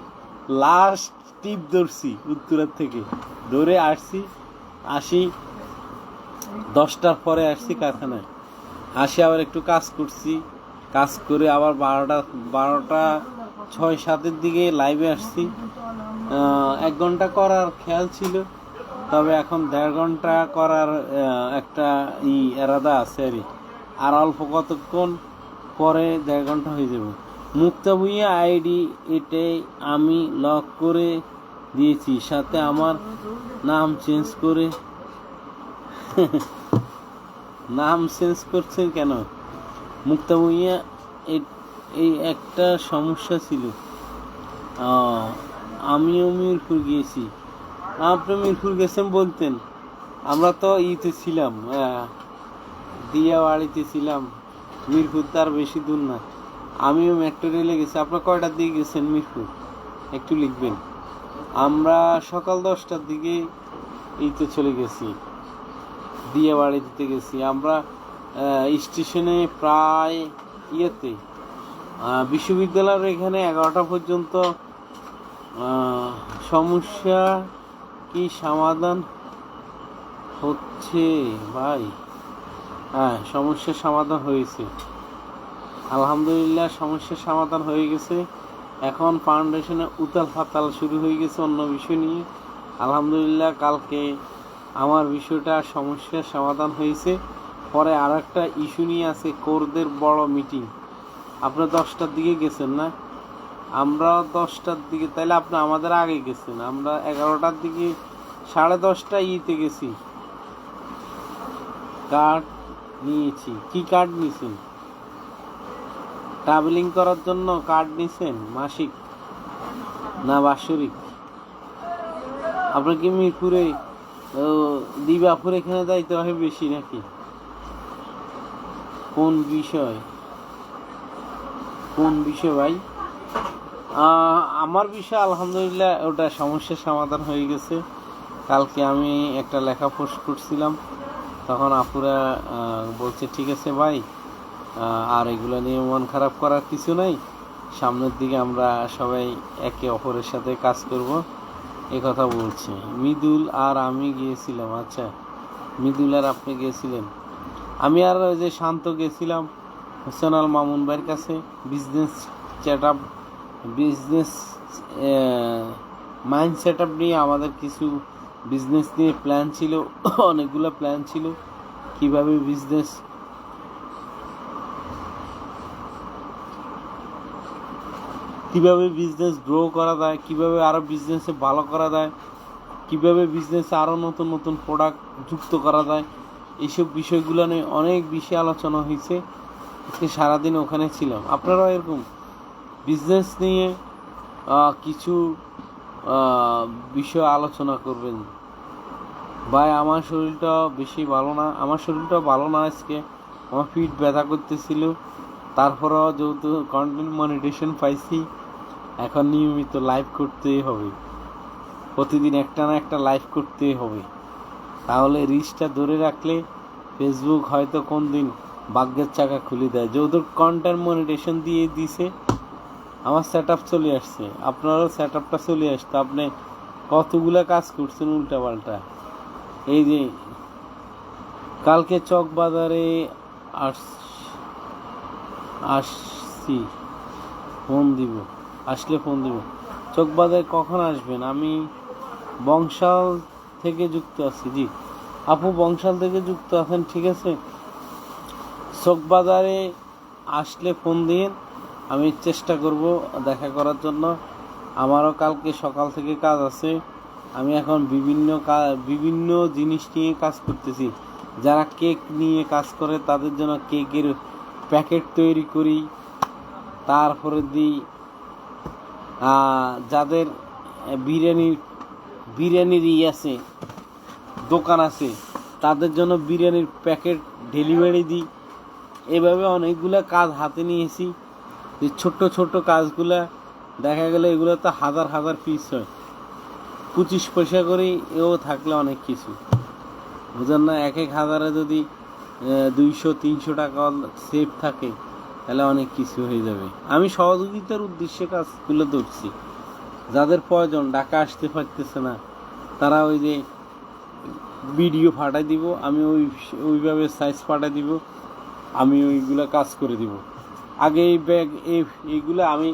Speaker 1: লাস্ট টিপ ধরছি উত্তরার থেকে, ধরে আসি 10টার পরে আসছি কারখানায়। আসি আবার একটু কাজ করছি, কাজ করে আবার 12টা 6-7-এর দিকে লাইভে আসছি। 1 ঘন্টা করার খেয়াল ছিল, তবে এখন 1.5 ঘন্টা করার একটা এরাদা আছে। আর অল্প কতক্ষণ পরে 1.5 ঘন্টা হয়ে যাবে। মুক্তা ভুঁইয়া আইডি এটাই আমি লক করে দিয়েছি, সাথে আমার নাম চেঞ্জ করে। নাম চেঞ্জ করছেন কেন মুক্তা ভুঁইয়া? এই একটা সমস্যা ছিল। আমিও মিরপুর গিয়েছি। আপনি মিরপুর গেছেন বলতেন, আমরা তো ইতে ছিলাম, দিয়াবাড়িতে ছিলাম। মিরপুর তার বেশি দূর না। আমিও মেট্রো রেলে গেছি। আপনার কয়টার দিকে গেছেন মিরপুর একটু লিখবেন। আমরা সকাল 10টার দিকে ইতে চলে গেছি, দিয়াবাড়ি দিতে গেছি। আমরা স্টেশনে প্রায় বিশ্ববিদ্যালয়ের এখানে 11টা পর্যন্ত। সমস্যা কি সমাধান হচ্ছে ভাই? হ্যাঁ, সমস্যার সমাধান হয়েছে আলহামদুলিল্লাহ। সমস্যার সমাধান হয়ে গেছে। এখন ফাউন্ডেশনে উতাল ফাতাল শুরু হয়ে গেছে অন্য বিষয় নিয়ে। আলহামদুলিল্লাহ কালকে আমার বিষয়টা সমস্যার সমাধান হয়েছে। পরে আর একটা ইস্যু নিয়ে আছে, কোরদের বড় মিটিং। আপনার 10টার দিকে গেছেন না? আমরাও 10টার দিকে। তাইলে আপনি আমাদের আগে গেছেন। আমরা 11টার দিকে 10:30 ইতে গেছি। কার্ড নিয়েছি। কি কার্ড নিয়েছেন? ট্রাভেলিং করার জন্য কার্ড নিয়েছেন, মাসিক না বাৎসরিক? আপনার কি মিরপুরে দিবাপুর এখানে যাইতে হয় বেশি নাকি? কোন বিষয় ভাই? আমার বিষয় আলহামদুলিল্লাহ ওটা সমস্যার সমাধান হয়ে গেছে। কালকে আমি একটা লেখা পোস্ট করছিলাম, তখন আপুরা বলছে ঠিক আছে ভাই, আর এগুলো নিয়ে মন খারাপ করার কিছু নাই, সামনের দিকে আমরা সবাই একে অপরের সাথে কাজ করব, এ কথা বলছে। মৃদুল আর আমি গিয়েছিলাম। আচ্ছা, মৃদুল আর আপনি গিয়েছিলেন। আমি আর ওই যে শান্ত গেছিলাম হোসেন আল মামুন ভাইয়ের কাছে। বিজনেস মাইন্ড সেট আপ নিয়ে আমাদের কিছু বিজনেস নিয়ে প্ল্যান ছিল, অনেকগুলো প্ল্যান ছিল। কিভাবে বিজনেস গ্রো করা যায়, কিভাবে আরো বিজনেসে ভালো করা যায়, কিভাবে বিজনেসে আরো নতুন নতুন প্রোডাক্ট যুক্ত করা যায়, এইসব বিষয়গুলো নিয়ে অনেক বেশি আলোচনা হয়েছে। আজকে সারাদিন ওখানে ছিলাম। আপনারাও এরকম বিজনেস নিয়ে কিছু বিষয় আলোচনা করবেন। ভাই আমার শরীরটা বেশি ভালো না। আজকে আমার পিঠ ব্যথা করতেছিল। তারপরেও যেহেতু কন্টেন্ট মনিটাইজেশন পাইছি, এখন নিয়মিত লাইভ করতেই হবে। প্রতিদিন একটা না একটা লাইভ করতেই হবে, তাহলে রিচটা ধরে রাখলে ফেসবুক হয়তো কোন দিন ভাগ্যের চাকা খুলে দেয়। যেহেতু কন্টেন্ট মনিটাইজেশন দিয়ে দিছে, আমার সেট আপ চলে আসছে, আপনারও সেট আপটা চলে আসতো। আপনি কতগুলা কাজ করছেন উল্টা পাল্টা। এই যে কালকে চক বাজারে আসছি, ফোন দিব, আসলে ফোন দিব। চকবাজারে কখন আসবেন? আমি বংশাল থেকে যুক্ত আছি। জি আপু, বংশাল থেকে যুক্ত আছেন, ঠিক আছে। চকবাজারে আসলে ফোন দিন, আমি চেষ্টা করব দেখা করার জন্য। আমারও কালকে সকাল থেকে কাজ আছে। আমি এখন বিভিন্ন জিনিস নিয়ে কাজ করতেছি। যারা কেক নিয়ে কাজ করে তাদের জন্য কেকের প্যাকেট তৈরি করি, তারপরে দিই যাদের বিরিয়ানির আছে, দোকান আছে, তাদের জন্য বিরিয়ানির প্যাকেট ডেলিভারি দিই। এভাবে অনেকগুলো কাজ হাতে নিয়েছি। যে ছোট্ট ছোট্ট কাজগুলা দেখা গেলে এগুলো তো হাজার হাজার পিস হয়, 25 পয়সা করে এও থাকলে অনেক কিছু, বুঝেন না। এক হাজারে যদি 200-300 টাকা সেভ থাকে তাহলে অনেক কিছু হয়ে যাবে। আমি সহযোগিতার উদ্দেশ্যে কাজগুলো ধরছি। যাদের প্রয়োজন, ঢাকা আসতে পারতেছে না, তারা ওই যে ভিডিও পাঠাই দিব, আমি ওইভাবে সাইজ পাঠাই দিব, আমি ওইগুলো কাজ করে দিব। আগে এই ব্যাগ এইগুলো আমি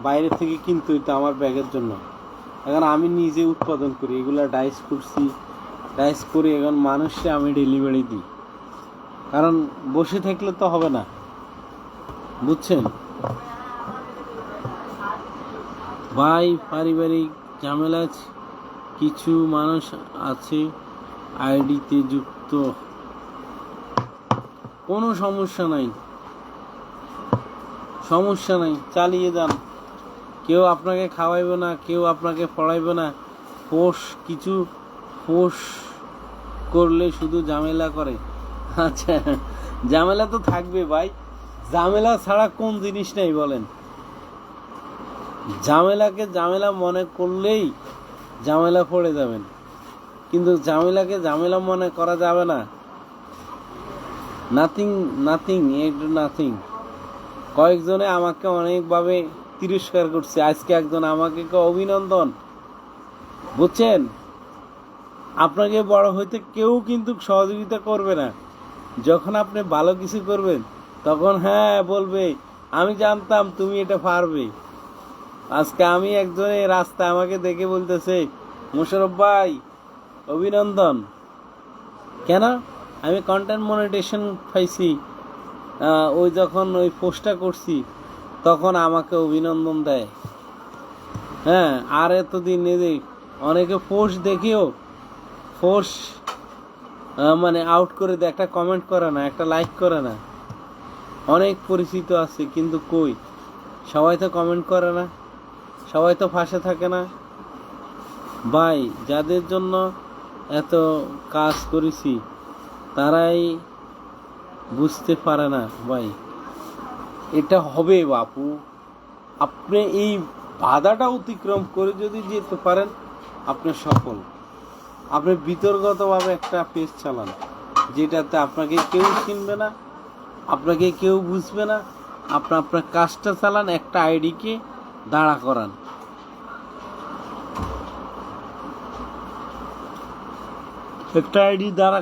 Speaker 1: বাইরে থেকে কিনতে হইতো আমার ব্যাগের জন্য, এখন আমি নিজে উৎপাদন করি। এগুলো ডাইস করছি, ডাইস করে এখন মানুষকে আমি ডেলিভারি দিই। কারণ বসে থাকলে তো হবে না, বুঝছেন ভাই। পারিবারিক ঝামেলা, কিছু মানুষ আছে আইডিতে যুক্ত, কোনো সমস্যা নাই, চালিয়ে যান। কেউ আপনাকে খাওয়াইবে না, কেউ আপনাকে পড়াইবে না। কিছু ফোর্স করলে শুধু ঝামেলা করে। আচ্ছা, ঝামেলা তো থাকবে ভাই, ঝামেলা ছাড়া কোন জিনিস নেই বলেন। ঝামেলাকে ঝামেলা মনে করলেই ঝামেলা পড়ে যাবেন, কিন্তু ঝামেলাকে ঝামেলা মনে করা যাবে না। নাথিং। কয়েকজনে আমাকে অনেকভাবে তিরস্কার করছে, আজকে একজন আমাকে অভিনন্দন, বুঝছেন। আপনাকে বড় হইতে কেউ কিন্তু সহযোগিতা করবে না। যখন আপনি ভালো কিছু করবেন তখন হ্যাঁ বলবে, আমি জানতাম তুমি এটা পারবে। আজকে আমি একজনের রাস্তায় আমাকে দেখে বলতেছে, মোশাররফ ভাই অভিনন্দন। কেন? আমি কন্টেন্ট মনিটাইজেশন পাইছি, ওই যখন ওই পোস্টটা করছি তখন আমাকে অভিনন্দন দেয়। হ্যাঁ, আর এতদিন অনেকে পোস্ট দেখেও মানে আউট করে দেয়, একটা কমেন্ট করে না, একটা লাইক করে না। অনেক পরিচিত আছে, কিন্তু কই, সবাই তো কমেন্ট করে না, সবাই তো পাশে থাকে না ভাই। যাদের জন্য এত কাজ করেছি তারাই বুঝতে পারে না ভাই, এটা হবে বাপু। আপনি এই বাধাটা অতিক্রম করে যদি যেতে পারেন আপনি সফল। আপনি বিতর্কতভাবে একটা পেজ চালান যেটাতে আপনাকে কেউ চিনবে না, আপনাকে কেউ বুঝবে না। আপনার কাজটা চালান, একটা আইডিকে দাঁড়া করান। একটা আইডি দাঁড়া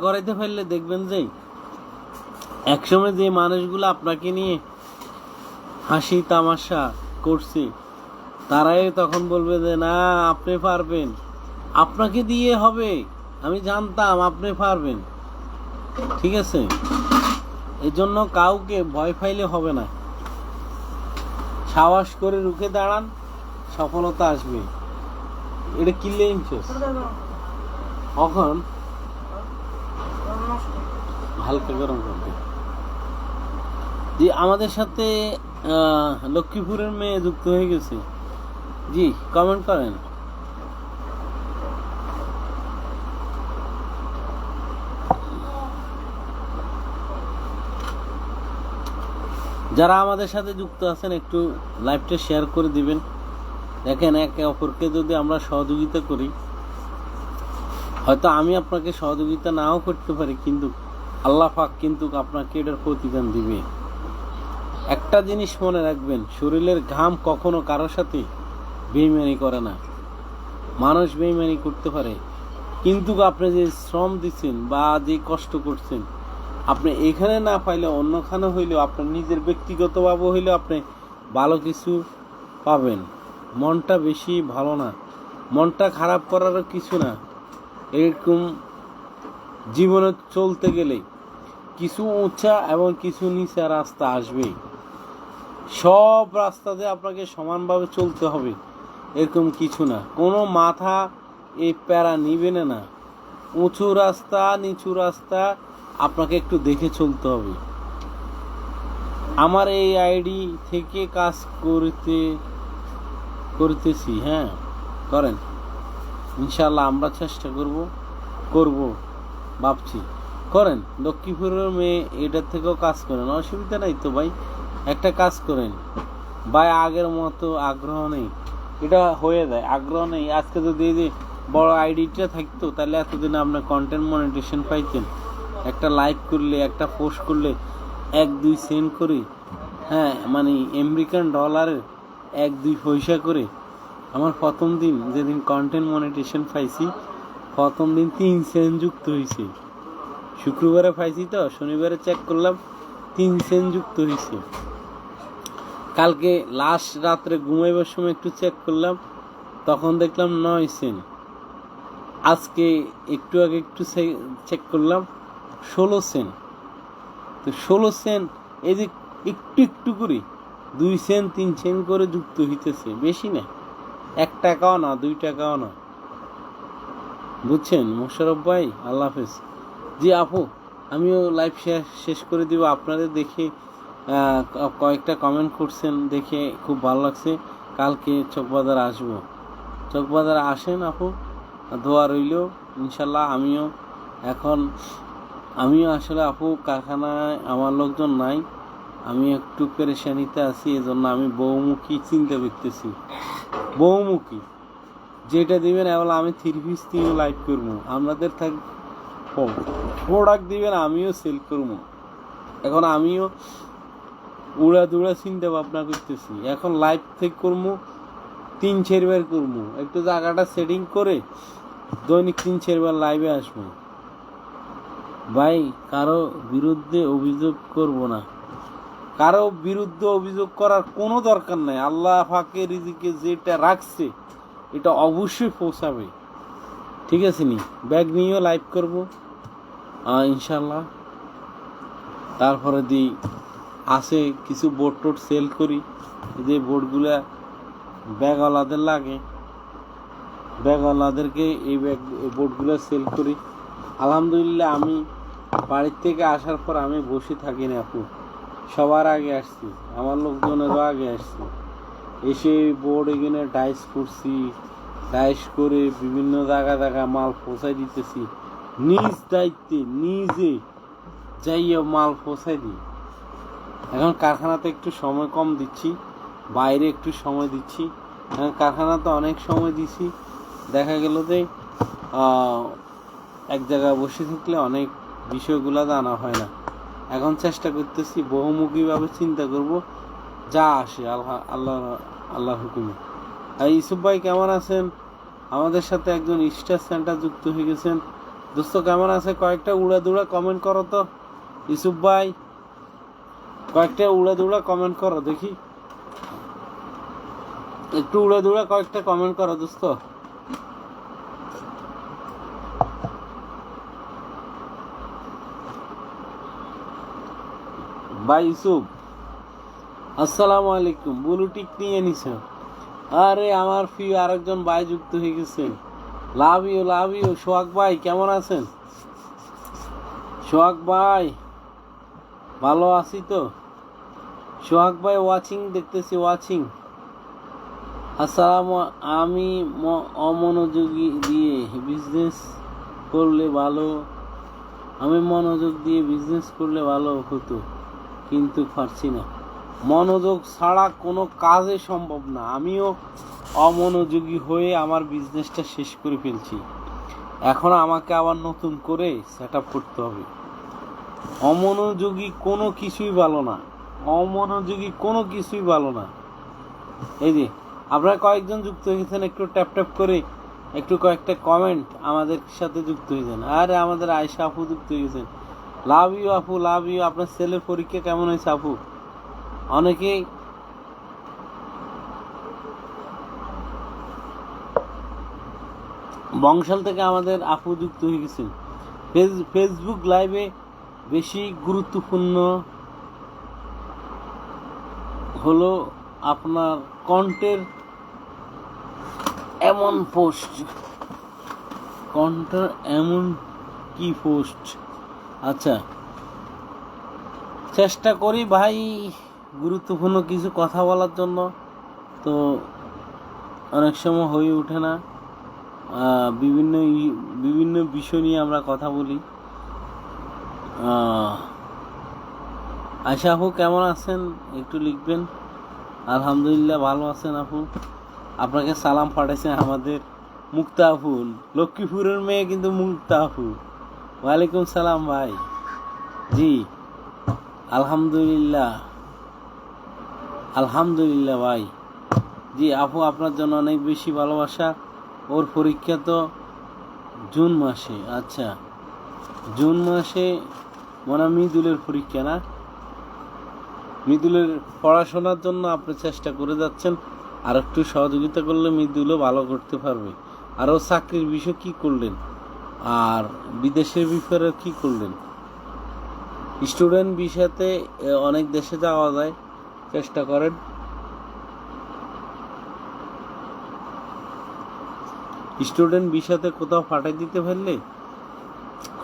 Speaker 1: করাইতে পারলে দেখবেন যে একসময় যে মানুষগুলো আপনাকে নিয়ে হাসি তামাশা করছে তারাই তখন বলবে যে না, আপনি পারবেন, আপনাকে দিয়ে হবে, আমি জানতাম আপনি পারবেন। ঠিক আছে, এই জন্য কাউকে ভয় পাইলে হবে না, সাহস করে রুখে দাঁড়ান, সফলতা আসবে। এটা কিনলে এখন হালকা গরম করবে। জি, আমাদের সাথে লক্ষ্মীপুরের মেয়ে যুক্ত হয়ে গেছে। জি, কমেন্ট করেন। যারা আমাদের সাথে যুক্ত আছেন একটু লাইভটা শেয়ার করে দিবেন। দেখেন, একে অপরকে যদি আমরা সহযোগিতা করি, হয়তো আমি আপনাকে সহযোগিতা নাও করতে পারি, কিন্তু আল্লাহ পাক কিন্তু আপনাকে এটার প্রতিদান দিবে। একটা জিনিস মনে রাখবেন, শরীরের ঘাম কখনো কারোর সাথে বেইমানি করে না। মানুষ বেইমানি করতে পারে, কিন্তু আপনি যে শ্রম দিচ্ছেন বা যে কষ্ট করছেন, আপনি এখানে না পাইলে অন্যখানে হইলেও আপনার নিজের ব্যক্তিগতভাবে হইলেও আপনি ভালো কিছু পাবেন। মনটা বেশি ভালো না, মনটা খারাপ করারও কিছু না। এরকম জীবনে চলতে গেলে কিছু উঁচা এবং কিছু নিচা রাস্তা আসবেই। সব রাস্তাতে আপনাকে সমানভাবে চলতে হবে এরকম কিছু না। কোনো মাথা এই প্যারা নিবে না। উঁচু রাস্তা নিচু রাস্তা আপনাকে একটু দেখে চলতে হবে। আমার এই আইডি থেকে কাজ করতেছি, হ্যাঁ করেন ইনশাল্লাহ। আমরা চেষ্টা করব ভাবছি। করেন, লক্ষ্মীপুরের মেয়ে এটার থেকেও কাজ করেন, অসুবিধা নাই তো ভাই। একটা কাজ করেন ভাই, আগের মতো আগ্রহ নেই, এটা হয়ে যায় আগ্রহ নেই। আজকে যদি এই যে বড় আইডিটা থাকতো তাহলে এতদিন আপনার কন্টেন্ট মনিটাইজেশন পাইতেন। একটা লাইক করলে, একটা পোস্ট করলে 1-2 সেন্ট করে, হ্যাঁ মানে আমেরিকান ডলারের 1-2 পয়সা করে। আমার প্রথম দিন যেদিন কন্টেন্ট মনিটাইজেশন পাইছি, প্রথম দিন 3 সেন্ট যুক্ত হয়েছে। শুক্রবারে পাইছি তো, শনিবারে চেক করলাম 3 সেন্ট যুক্ত হয়েছে। কালকে লাস্ট রাত্রে ঘুমাইবার সময় একটু চেক করলাম, তখন দেখলাম 9 সেন্ট। আজকে একটু আগে একটু চেক করলাম 16 সেন্ট। তো 16 সেন্ট এই যে একটু একটু করে 2 সেন্ট 3 সেন্ট করে যুক্ত হইতেছে, বেশি না, 1 টাকাও না, 2 টাকাও না। বুঝছেন মোশাররফ ভাই? আল্লাহ হাফেজ। জি আপু, আমিও লাইভ শেষ করে দিব। আপনাদের দেখে কয়েকটা কমেন্ট করছেন, দেখে খুব ভালো লাগছে। কালকে চকবাজার আসবো, চকবাজার আসেন আপু, দোয়া রইল ইনশাল্লাহ। আমিও আসলে আপু কারখানায় আমার লোকজন নাই, আমি একটু পেরেশানিতে আছি, এজন্য আমি বহুমুখী চিন্তা করতেছি। বহুমুখী যেটা দিবেন, এবার আমি 3 পিস নিয়েও লাইভ করবো, আপনাদের প্রোডাক্ট দিবেন আমিও সেল করবো। এখন আমিও উড়া দুড়া চিন্তা ভাবনা করতেছি। এখন লাইভ থেকে করবো, 3-4 বার করবো, একটু জায়গাটা সেটিং করে দৈনিক 3-4 বার লাইভে আসবো। ভাই কারো বিরুদ্ধে অভিযোগ করব না, কারো বিরুদ্ধে অভিযোগ করার কোনো দরকার নাই। আল্লাহ পাকের রিজিকে যেটা রাখছে এটা অবশ্যই পৌঁছাবে, ঠিক আছে নি? ব্যাগ নিয়েও লাইভ করব ইনশাল্লাহ। তারপরে আছে কিছু বোর্ড টোড সেল করি, যে বোর্ডগুলা ব্যাগওয়ালাদের লাগে, ব্যাগওয়ালাদেরকে এই বোর্ডগুলো সেল করি। আলহামদুলিল্লাহ আমি বাড়ির থেকে আসার পর আমি বসে থাকি না আপু, সবার আগে আসছি, আমার লোকজনেরও আগে আসছি। এসে বোর্ড এখানে ডাইস করছি, ডাইস করে বিভিন্ন জায়গা মাল পৌঁছাই দিতেছি, নিজ দায়িত্বে নিজে যাইয়া মাল পৌঁছাই দিই। এখন কারখানাতে একটু সময় কম দিচ্ছি, বাইরে একটু সময় দিচ্ছি। এখন কারখানাতে অনেক সময় দিছি, দেখা গেল যে এক জায়গায় বসে থাকলে অনেক বিষয়গুলো জানা হয় না। এখন চেষ্টা করতেছি বহুমুখীভাবে চিন্তা করব, যা আসে আল্লাহ হুকুমে। আর ইউসুফ ভাই কেমন আছেন? আমাদের সাথে একজন স্টার সেন্টার যুক্ত হয়ে গেছেন। দোস্ত কেমন আছে? কয়েকটা উড়াদুড়া কমেন্ট করো তো ইউসুফ ভাই, কয়েকটা উড়াদুড়া কমেন্ট করো দেখি, একটু উড়াদুড়া কয়েকটা কমেন্ট করো দোস্ত। ভাই ইউসুফ আসসালামু আলাইকুম, ব্লু টিক নিয়ে নিছ? আরে আমার প্রিয় আরেকজন ভাই যুক্ত হয়ে গেছে, লাভ ইউ। সোহাগ ভাই কেমন আছেন? সোহাগ ভাই ভালো আছি তো? সোহাগ ভাই ওয়াচিং দেখতেছি, ওয়াচিং। আসসালামু, আমি অমনোযোগী দিয়ে বিজনেস করলে ভালো, আমি মনোযোগ দিয়ে বিজনেস করলে ভালো হতো, কিন্তু পারছি না। মনোযোগ ছাড়া কোনো কাজে সম্ভব না। আমিও অমনোযোগী হয়ে আমার বিজনেসটা শেষ করে ফেলছি, এখন আমাকে আবার নতুন করে সেট আপ করতে হবে। অমনোযোগী কোনো কিছুই ভালো না, অমনোযোগী কোনো কিছুই ভালো না। এই যে আপনারা কয়েকজন যুক্ত হয়েছেন, একটু ট্যাপ ট্যাপ করে একটু কয়েকটা কমেন্ট আমাদের সাথে যুক্ত হয়েছেন। আরে আমাদের আয়েশা আপু যুক্ত হয়েছেন। লাভ ইউ আপু, লাভ ইউ। আপনার ছেলের পরীক্ষা কেমন হয়েছে আপু? অনেকেই বংশাল থেকে আমাদের আপু যুক্ত হয়ে গেছেন। ফেসবুক লাইভে বেশি গুরুত্বপূর্ণ হলো আপনার কন্টের এমন পোস্ট, কন্টের এমন কি পোস্ট। আচ্ছা, চেষ্টা করি ভাই গুরুত্বপূর্ণ কিছু কথা বলার জন্য, তো অনেক সময় হয়ে ওঠে না। বিভিন্ন বিভিন্ন বিষয় নিয়ে আমরা কথা বলি। আয়শা আপু কেমন আছেন একটু লিখবেন। আলহামদুলিল্লাহ ভালো আছেন আপু। আপনাকে সালাম পাঠাইছে আমাদের মুক্তা আপু, লক্ষ্মীপুরের মেয়ে কিন্তু মুক্তা আপু। ওয়ালাইকুম সালাম ভাই। জি আলহামদুলিল্লাহ, আলহামদুলিল্লাহ ভাই। জি আপু, আপনার জন্য অনেক বেশি ভালোবাসা। ওর পরীক্ষা তো জুন মাসে। আচ্ছা, জুন মাসে মনে হয় মৃদুলের পরীক্ষা না? মৃদুলের পড়াশোনার জন্য আপনি চেষ্টা করে যাচ্ছেন, আর একটু সহযোগিতা করলে মৃদুলও ভালো করতে পারবে। আরও চাকরির বিষয় কি করলেন, আর বিদেশের বিষয়ে কি করলেন? স্টুডেন্ট বিষয়তে অনেক দেশে যাওয়া যায়, চেষ্টা করেন। স্টুডেন্ট বিষয়তে কোথাও ফাটাই দিতে পারলে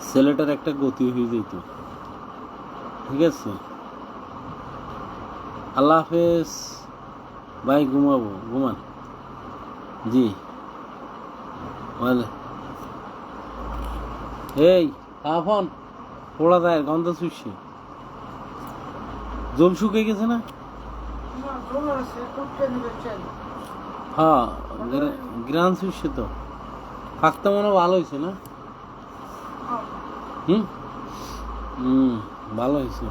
Speaker 1: ছেলেটার একটা গতি হয়ে যেত। ঠিক আছে, আল্লাহ হাফেজ ভাই, ঘুমাবো, ঘুমান। জি এই ফোন পোড়া দেয়, গন্ধ চুষছে, জল শুকিয়ে গেছে না? হ্যাঁ, গ্রান চুষছে তো, ফাঁকতে মনে ভালো হয়েছে না? ভালো হয়েছে।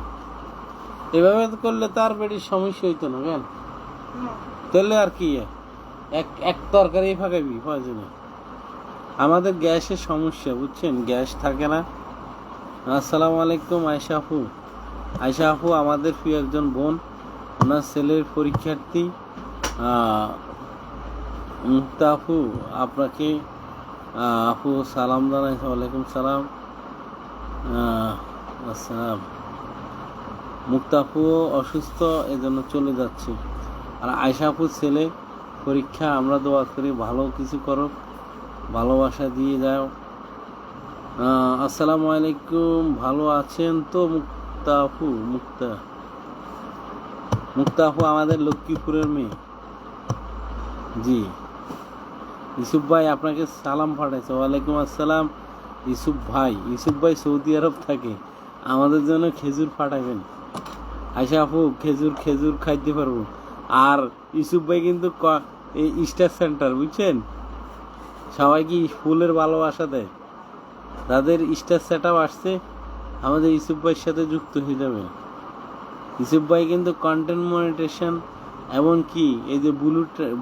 Speaker 1: এভাবে করলে তার পেটের সমস্যা হইতো না কেন? তাহলে আর কি, এক তরকারি ফাঁকাবি প্রয়োজনে। আমাদের গ্যাসের সমস্যা, বুঝছেন, গ্যাস থাকে না। আসসালামু আলাইকুম আয়েশা আপু। আয়েশা আপু আমাদের প্রিয় একজন বোন, ওনার ছেলের পরীক্ষার্থী মুক্তা আপু, আপনাকে আপু সালাম জানাইছে। ওয়ালাইকুম সালাম। আসসালাম। মুক্তা আপুও অসুস্থ, এজন্য চলে যাচ্ছে। আর আয়েশা আপুর ছেলে পরীক্ষা, আমরা দোয়া করি ভালো কিছু করো, ভালোবাসা দিয়ে যাও। আসসালামু আলাইকুম, ভালো আছেন তো মুক্তা আপু? মুক্তা আপু আমাদের লক্ষ্মীপুরের মেয়ে। জি ইউসুফ ভাই আপনাকে সালাম পাঠাইছে। ওয়ালাইকুম আসসালাম ইউসুফ ভাই। ইউসুফ ভাই সৌদি আরব থাকে, আমাদের জন্য খেজুর পাঠাবেন। আয়শা আপু খেজুর খাইতে পারবো। আর ইউসুফ ভাই কিন্তু এই স্টার সেন্টার, বুঝছেন, সবাইকে ফুলের ভালোবাসা দেয়। তাদের স্টার সেট আপ আসছে, আমাদের ইউসুফ ভাইয়ের সাথে যুক্ত হয়ে যাবে। ইউসুফ ভাই কিন্তু কন্টেন্ট মনিটেশন, এমনকি এই যে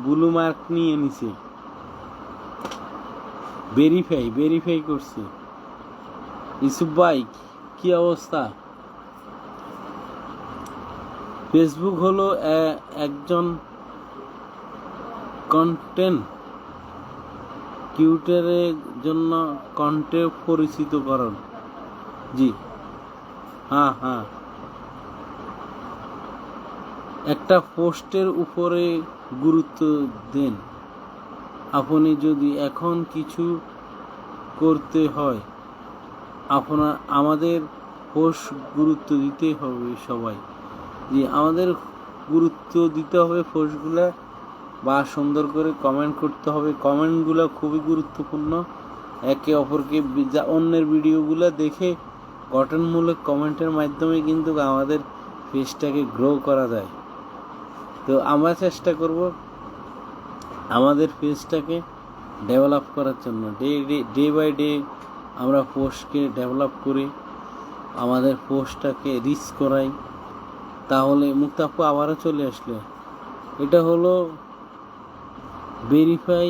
Speaker 1: ব্লু মার্ক নিয়ে নিছে, ভেরিফাই করছে। ইউসুফ ভাই কি অবস্থা? ফেসবুক হলো একজন কন্টেন্ট ক্রিয়েটরের জন্য কন্টেন্ট পরিচিতকরণ। জি হ্যাঁ, একটা পোস্টের উপরে গুরুত্ব দেন। আপনি যদি এখন কিছু করতে হয়, আমাদের পোস্ট গুরুত্ব দিতে হবে সবাই। জি আমাদের গুরুত্ব দিতে হবে পোস্টগুলো, বা সুন্দর করে কমেন্ট করতে হবে। কমেন্টগুলো খুবই গুরুত্বপূর্ণ। একে অপরকে অন্যের ভিডিওগুলো দেখে গঠনমূলক কমেন্টের মাধ্যমে কিন্তু আমাদের পেজটাকে গ্রো করা যায়। তো আমরা চেষ্টা করব আমাদের পেজটাকে ডেভেলপ করার জন্য। ডে বাই ডে আমরা পোস্টকে ডেভেলপ করি, আমাদের পোস্টটাকে রিচ করাই। তাহলে মুক্তাপু আবারও চলে আসলে, এটা হলো ভেরিফাই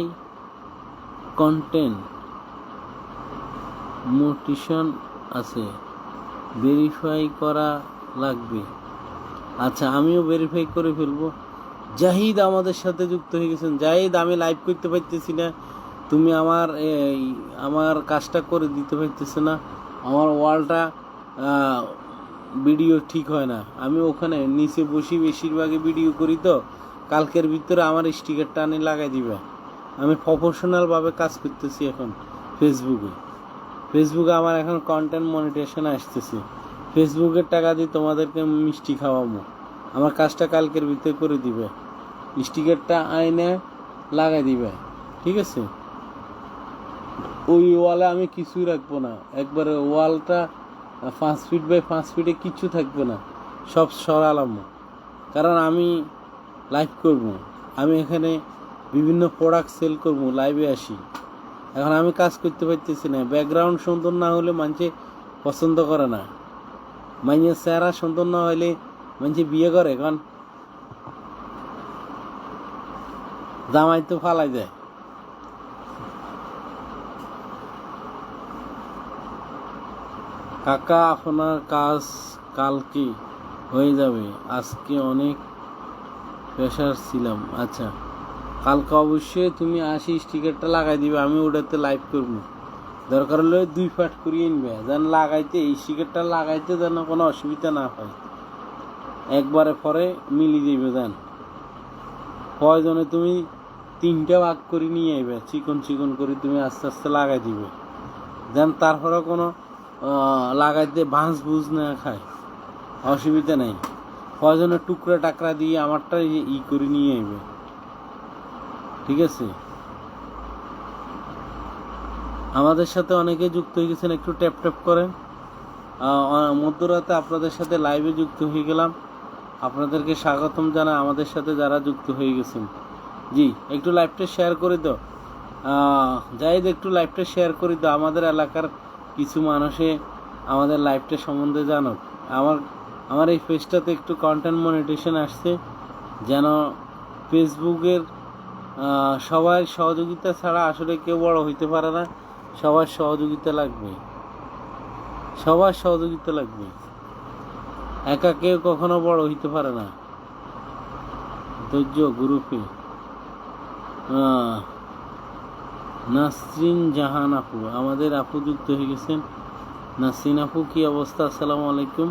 Speaker 1: কন্টেন্ট মোটিশন আছে, ভেরিফাই করা লাগবে। আচ্ছা, আমিও ভেরিফাই করে ফেলবো। জাহিদ আমাদের সাথে যুক্ত হয়ে গেছেন। জাহিদ, আমি লাইভ করতে পারতেছি না, তুমি আমার কাজটা করে দিতে পারতেছে না। আমার ওয়ালটা ভিডিও ঠিক হয় না, আমি ওখানে নিচে বসি বেশিরভাগই ভিডিও করি, তো কালকের ভিতরে আমার স্টিকারটা আনি লাগাই দিবে। আমি প্রফেশনালভাবে কাজ করতেছি এখন ফেসবুকে আমার এখন কন্টেন্ট মনিটাইজেশন আসতেছে। ফেসবুকের টাকা দিয়ে তোমাদেরকে মিষ্টি খাওয়াবো। আমার কাজটা কালকের ভিতরে করে দিবে, স্টিকারটা আইনে লাগাই দিবে, ঠিক আছে? ওই ওয়ালে আমি কিছুই রাখবো না, একবারে ওয়ালটা 5 ফিট বাই 5 ফিটে কিচ্ছু থাকবে না, সব সরালাম। কারণ আমি লাইভ করব, আমি এখানে বিভিন্ন প্রোডাক্ট সেল করব, লাইভে আসি। এখন আমি কাজ করতে পারতেছি না, ব্যাকগ্রাউন্ড সুন্দর না হলে মানুষে পছন্দ করে না, মানুষের চেহারা সুন্দর না হলে মানুষে বিয়ে করে, এখন জামাই তো ফালাই যায়। কাকা, আপনার কাজ কালকে হয়ে যাবে, আজকে অনেক প্রেশার ছিলাম। আচ্ছা, কালকে অবশ্যই তুমি স্টিকারটা লাগাই দিবে, আমি ওটাতে লাইভ করবো। দরকার হলে 2 পার্ট করিয়ে নিবে, যেন লাগাইতে এই স্টিকারটা লাগাইতে যেন কোনো অসুবিধা না হয়, একবারে পরে মিলি দিবে। যেন প্রয়োজনে তুমি 3টা ভাগ করে নিয়ে আইবে, চিকন করে তুমি আস্তে আস্তে লাগাই দিবে, যেন তারপরে কোনো লাগাইতে ভাঁজ বুঝ না খায়, অসুবিধা নেই। প্রয়োজনে টুকরা টাকরা দিয়ে আমারটা করে নিয়ে আইবে, ঠিক আছে? আমাদের সাথে অনেকে যুক্ত হয়ে গেছেন, একটু ট্যাপ করেন। মধ্যরাতে আপনাদের সাথে লাইভে যুক্ত হয়ে গেলাম, আপনাদেরকে স্বাগতম জানাই। আমাদের সাথে যারা যুক্ত হয়ে গেছেন, জি একটু লাইভটা শেয়ার করে দাও। জাহিদ, একটু লাইভটা শেয়ার করে দাও, আমাদের এলাকার কিছু মানুষে আমাদের লাইভটা সম্বন্ধে জানুক। আমার এই পেজটাতে একটু কন্টেন্ট মনিটাইজেশন আসছে, যেন ফেসবুকের সবার সহযোগিতা ছাড়া আসলে কেউ বড় হইতে পারে না, সবার সহযোগিতা লাগবে, একা কেউ কখনো বড় হইতে পারে না। ধৈর্য গ্রুপে নাসরিন জাহান আপু, আমাদের আপু যুক্ত হয়ে গেছেন। নাসরিন আপু, কি অবস্থা? আসসালামু আলাইকুম।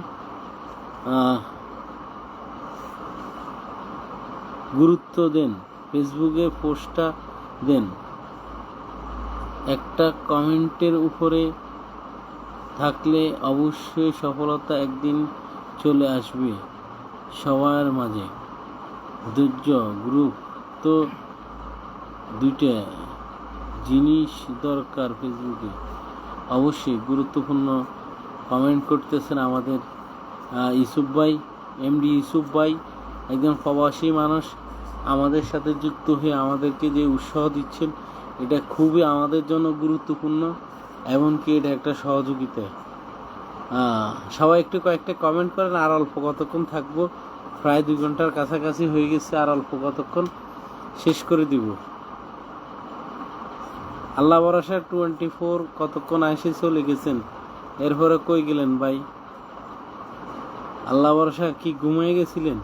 Speaker 1: গুরুত্ব দেন, ফেসবুকে পোস্টটা দেন, একটা কমেন্টের উপরে থাকলে অবশ্যই সফলতা একদিন চলে আসবে সবার মাঝে। ধৈর্য গ্রুপ তো 2টা জিনিস দরকার ফেসবুকে, অবশ্যই গুরুত্বপূর্ণ কমেন্ট করতেছেন আমাদের ইউসুফ ভাই, এমডি ইউসুফ ভাই, একজন প্রবাসী মানুষ, আমাদের সাথে যুক্ত হয়ে আমাদেরকে যে উৎসাহ দিচ্ছেন, এটা খুবই আমাদের জন্য গুরুত্বপূর্ণ, এমনকি এটা একটা সহযোগিতা। সবাই একটু কয়েকটা কমেন্ট করেন। আর অল্প কতক্ষণ থাকবো, প্রায় 2 ঘন্টার কাছাকাছি হয়ে গেছে, আর অল্প কতক্ষণ শেষ করে দিব। আল্লাহ ভরসা 24 কতক্ষণ আসে চলে গেছেন, এরপরে কই গেলেন ভাই? আল্লাহ ভরসা কি ঘুমিয়ে গেছিলেন?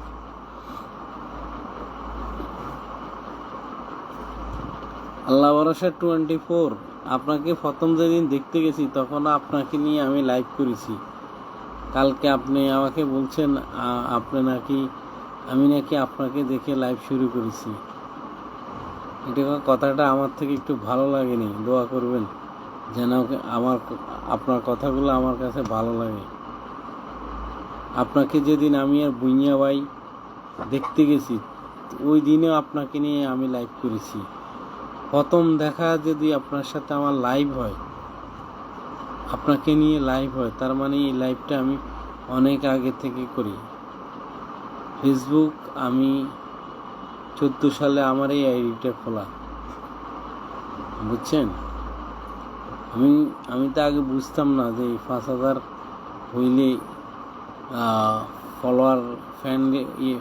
Speaker 1: আল্লাহ ভরসা 24, আপনাকে প্রথম যেদিন দেখতে গেছি তখন আপনাকে নিয়ে আমি লাইভ করেছি। কালকে আপনি আমাকে বলছেন আমি নাকি আপনাকে দেখে লাইভ শুরু করেছি। এটা কথাটা আমার থেকে একটু ভালো লাগেনি, দোয়া করবেন যেন আপনার কথাগুলো আমার কাছে ভালো লাগে। আপনাকে যেদিন আমি আর বুইয়া ভাই দেখতে গেছি, ওই দিনেও আপনাকে নিয়ে আমি লাইভ করেছি। প্রথম দেখা যদি আপনার সাথে আমার লাইভ হয়, আপনাকে নিয়ে লাইভ হয়, তার মানে এই লাইভটা আমি অনেক আগে থেকে করি। ফেসবুক আমি 14 সালে আমার এই আইডিটা খোলা, বুঝছেন? আমি তো আগে বুঝতাম না যে 5000 হইলে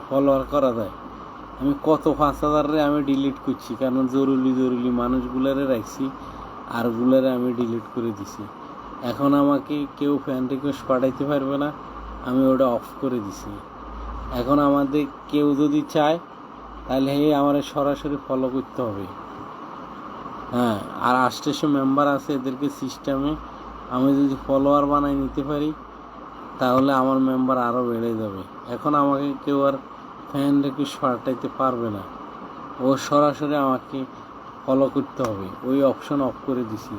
Speaker 1: ফলোয়ার করা যায়। আমি কত 5,000 আমি ডিলিট করছি, কারণ জরুরি মানুষগুলারে রাখছি, আর গুলারে আমি ডিলিট করে দিছি। এখন আমাকে কেউ ফ্যান রিকোয়েস্ট পাঠাইতে পারবে না, আমি ওটা অফ করে দিছি। এখন আমাদের কেউ যদি চায় তাহলে আমার সরাসরি ফলো করতে হবে। হ্যাঁ, আর 800 মেম্বার আছে, এদেরকে সিস্টেমে আমি যদি ফলোয়ার বানাই নিতে পারি তাহলে আমার মেম্বার আরও বেড়ে যাবে। এখন আমাকে কেউ আর ফ্যান রিকোয়েস্ট পাঠাইতে পারবে না, ও সরাসরি আমাকে ফলো করতে হবে। ওই অপশন অফ করে দিছি।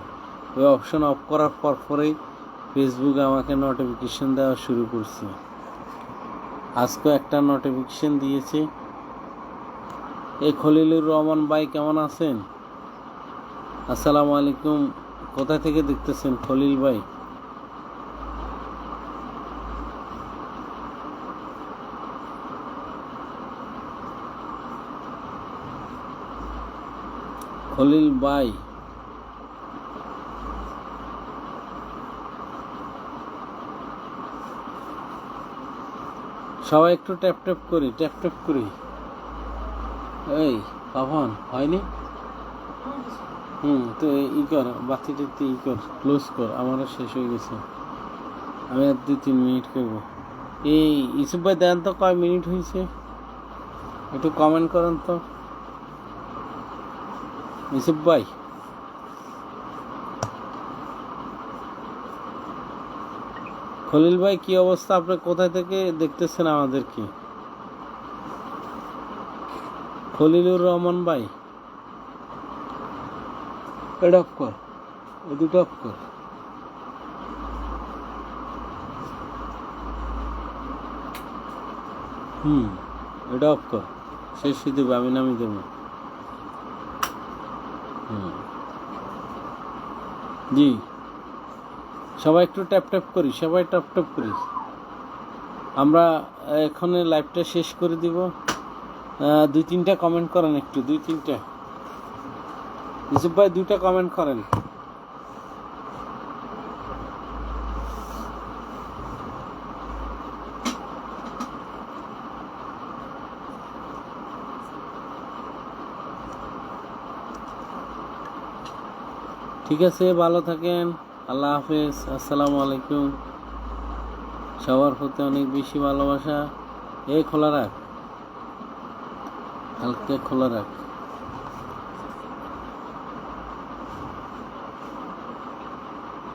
Speaker 1: ওই অপশন অফ করার পরেই ফেসবুক আমাকে নোটিফিকেশন দেওয়া শুরু করছে। আজকে একটা নোটিফিকেশন দিয়েছে। এই খলিলুর রহমান ভাই কেমন আছেন? আসসালামু আলাইকুম। কোথা থেকে দেখতেছেন খলিল ভাই? খলিল ভাই, সবাই একটু ট্যাপ ট্যাপ করি। এই পাবন হয়নি? তো ই কর, বাতিটাতে ই কর, ক্লোজ কর, আমারও শেষ হয়ে গেছে। আমি আর 2-3 মিনিট করবো। এই ইউসুফ ভাই দেন তো কয় মিনিট হয়েছে, একটু কমেন্ট করেন তো ইউসুফ ভাই। খলিল ভাই কি অবস্থা? আপনি কোথায় থেকে দেখতেছেন আমাদেরকে? খলিলুর রহমান ভাই, এটা অফ কর, এই দুটো অফ কর। এটা অফ কর, শেষ হয়ে দেবে, আমি নামিয়ে দেবো। জি, সবাই একটু ট্যাপ করি, সবাই ট্যাপ করি। আমরা এখন লাইভটা শেষ করে দিব। 2-3টা কমেন্ট করেন, একটু 2-3টা। ইউসুফ ভাই 2টা কমেন্ট করেন। ঠিক আছে, ভালো থাকেন, আল্লাহ হাফেজ, আসসালামু আলাইকুম। সবার প্রতি অনেক বেশি ভালোবাসা। খোলা রাখ, হালকা খোলা রাখ।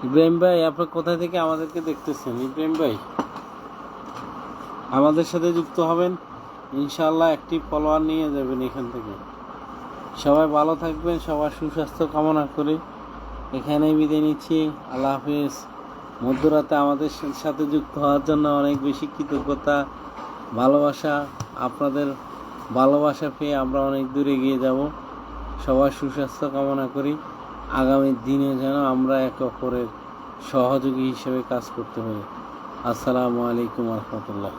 Speaker 1: ইব্রাহিম ভাই, আপনি কোথা থেকে আমাদেরকে দেখতেছেন? ইব্রাহিম ভাই, আমাদের সাথে যুক্ত হবেন ইনশাআল্লাহ, একটি ফলোয়ার নিয়ে যাবেন এখান থেকে। সবাই ভালো থাকবেন, সবার সুস্বাস্থ্য কামনা করে এখানেই বিদায় নিচ্ছি। আল্লাহ হাফেজ। মধ্যরাতে আমাদের সাথে যুক্ত হওয়ার জন্য অনেক বেশি কৃতজ্ঞতা, ভালোবাসা। আপনাদের ভালোবাসা পেয়ে আমরা অনেক দূরে এগিয়ে যাব। সবার সুস্বাস্থ্য কামনা করি। আগামী দিনে যেন আমরা একে অপরের সহযোগী হিসেবে কাজ করতে পারি। আসসালামু আলাইকুম রহমতুল্লাহ।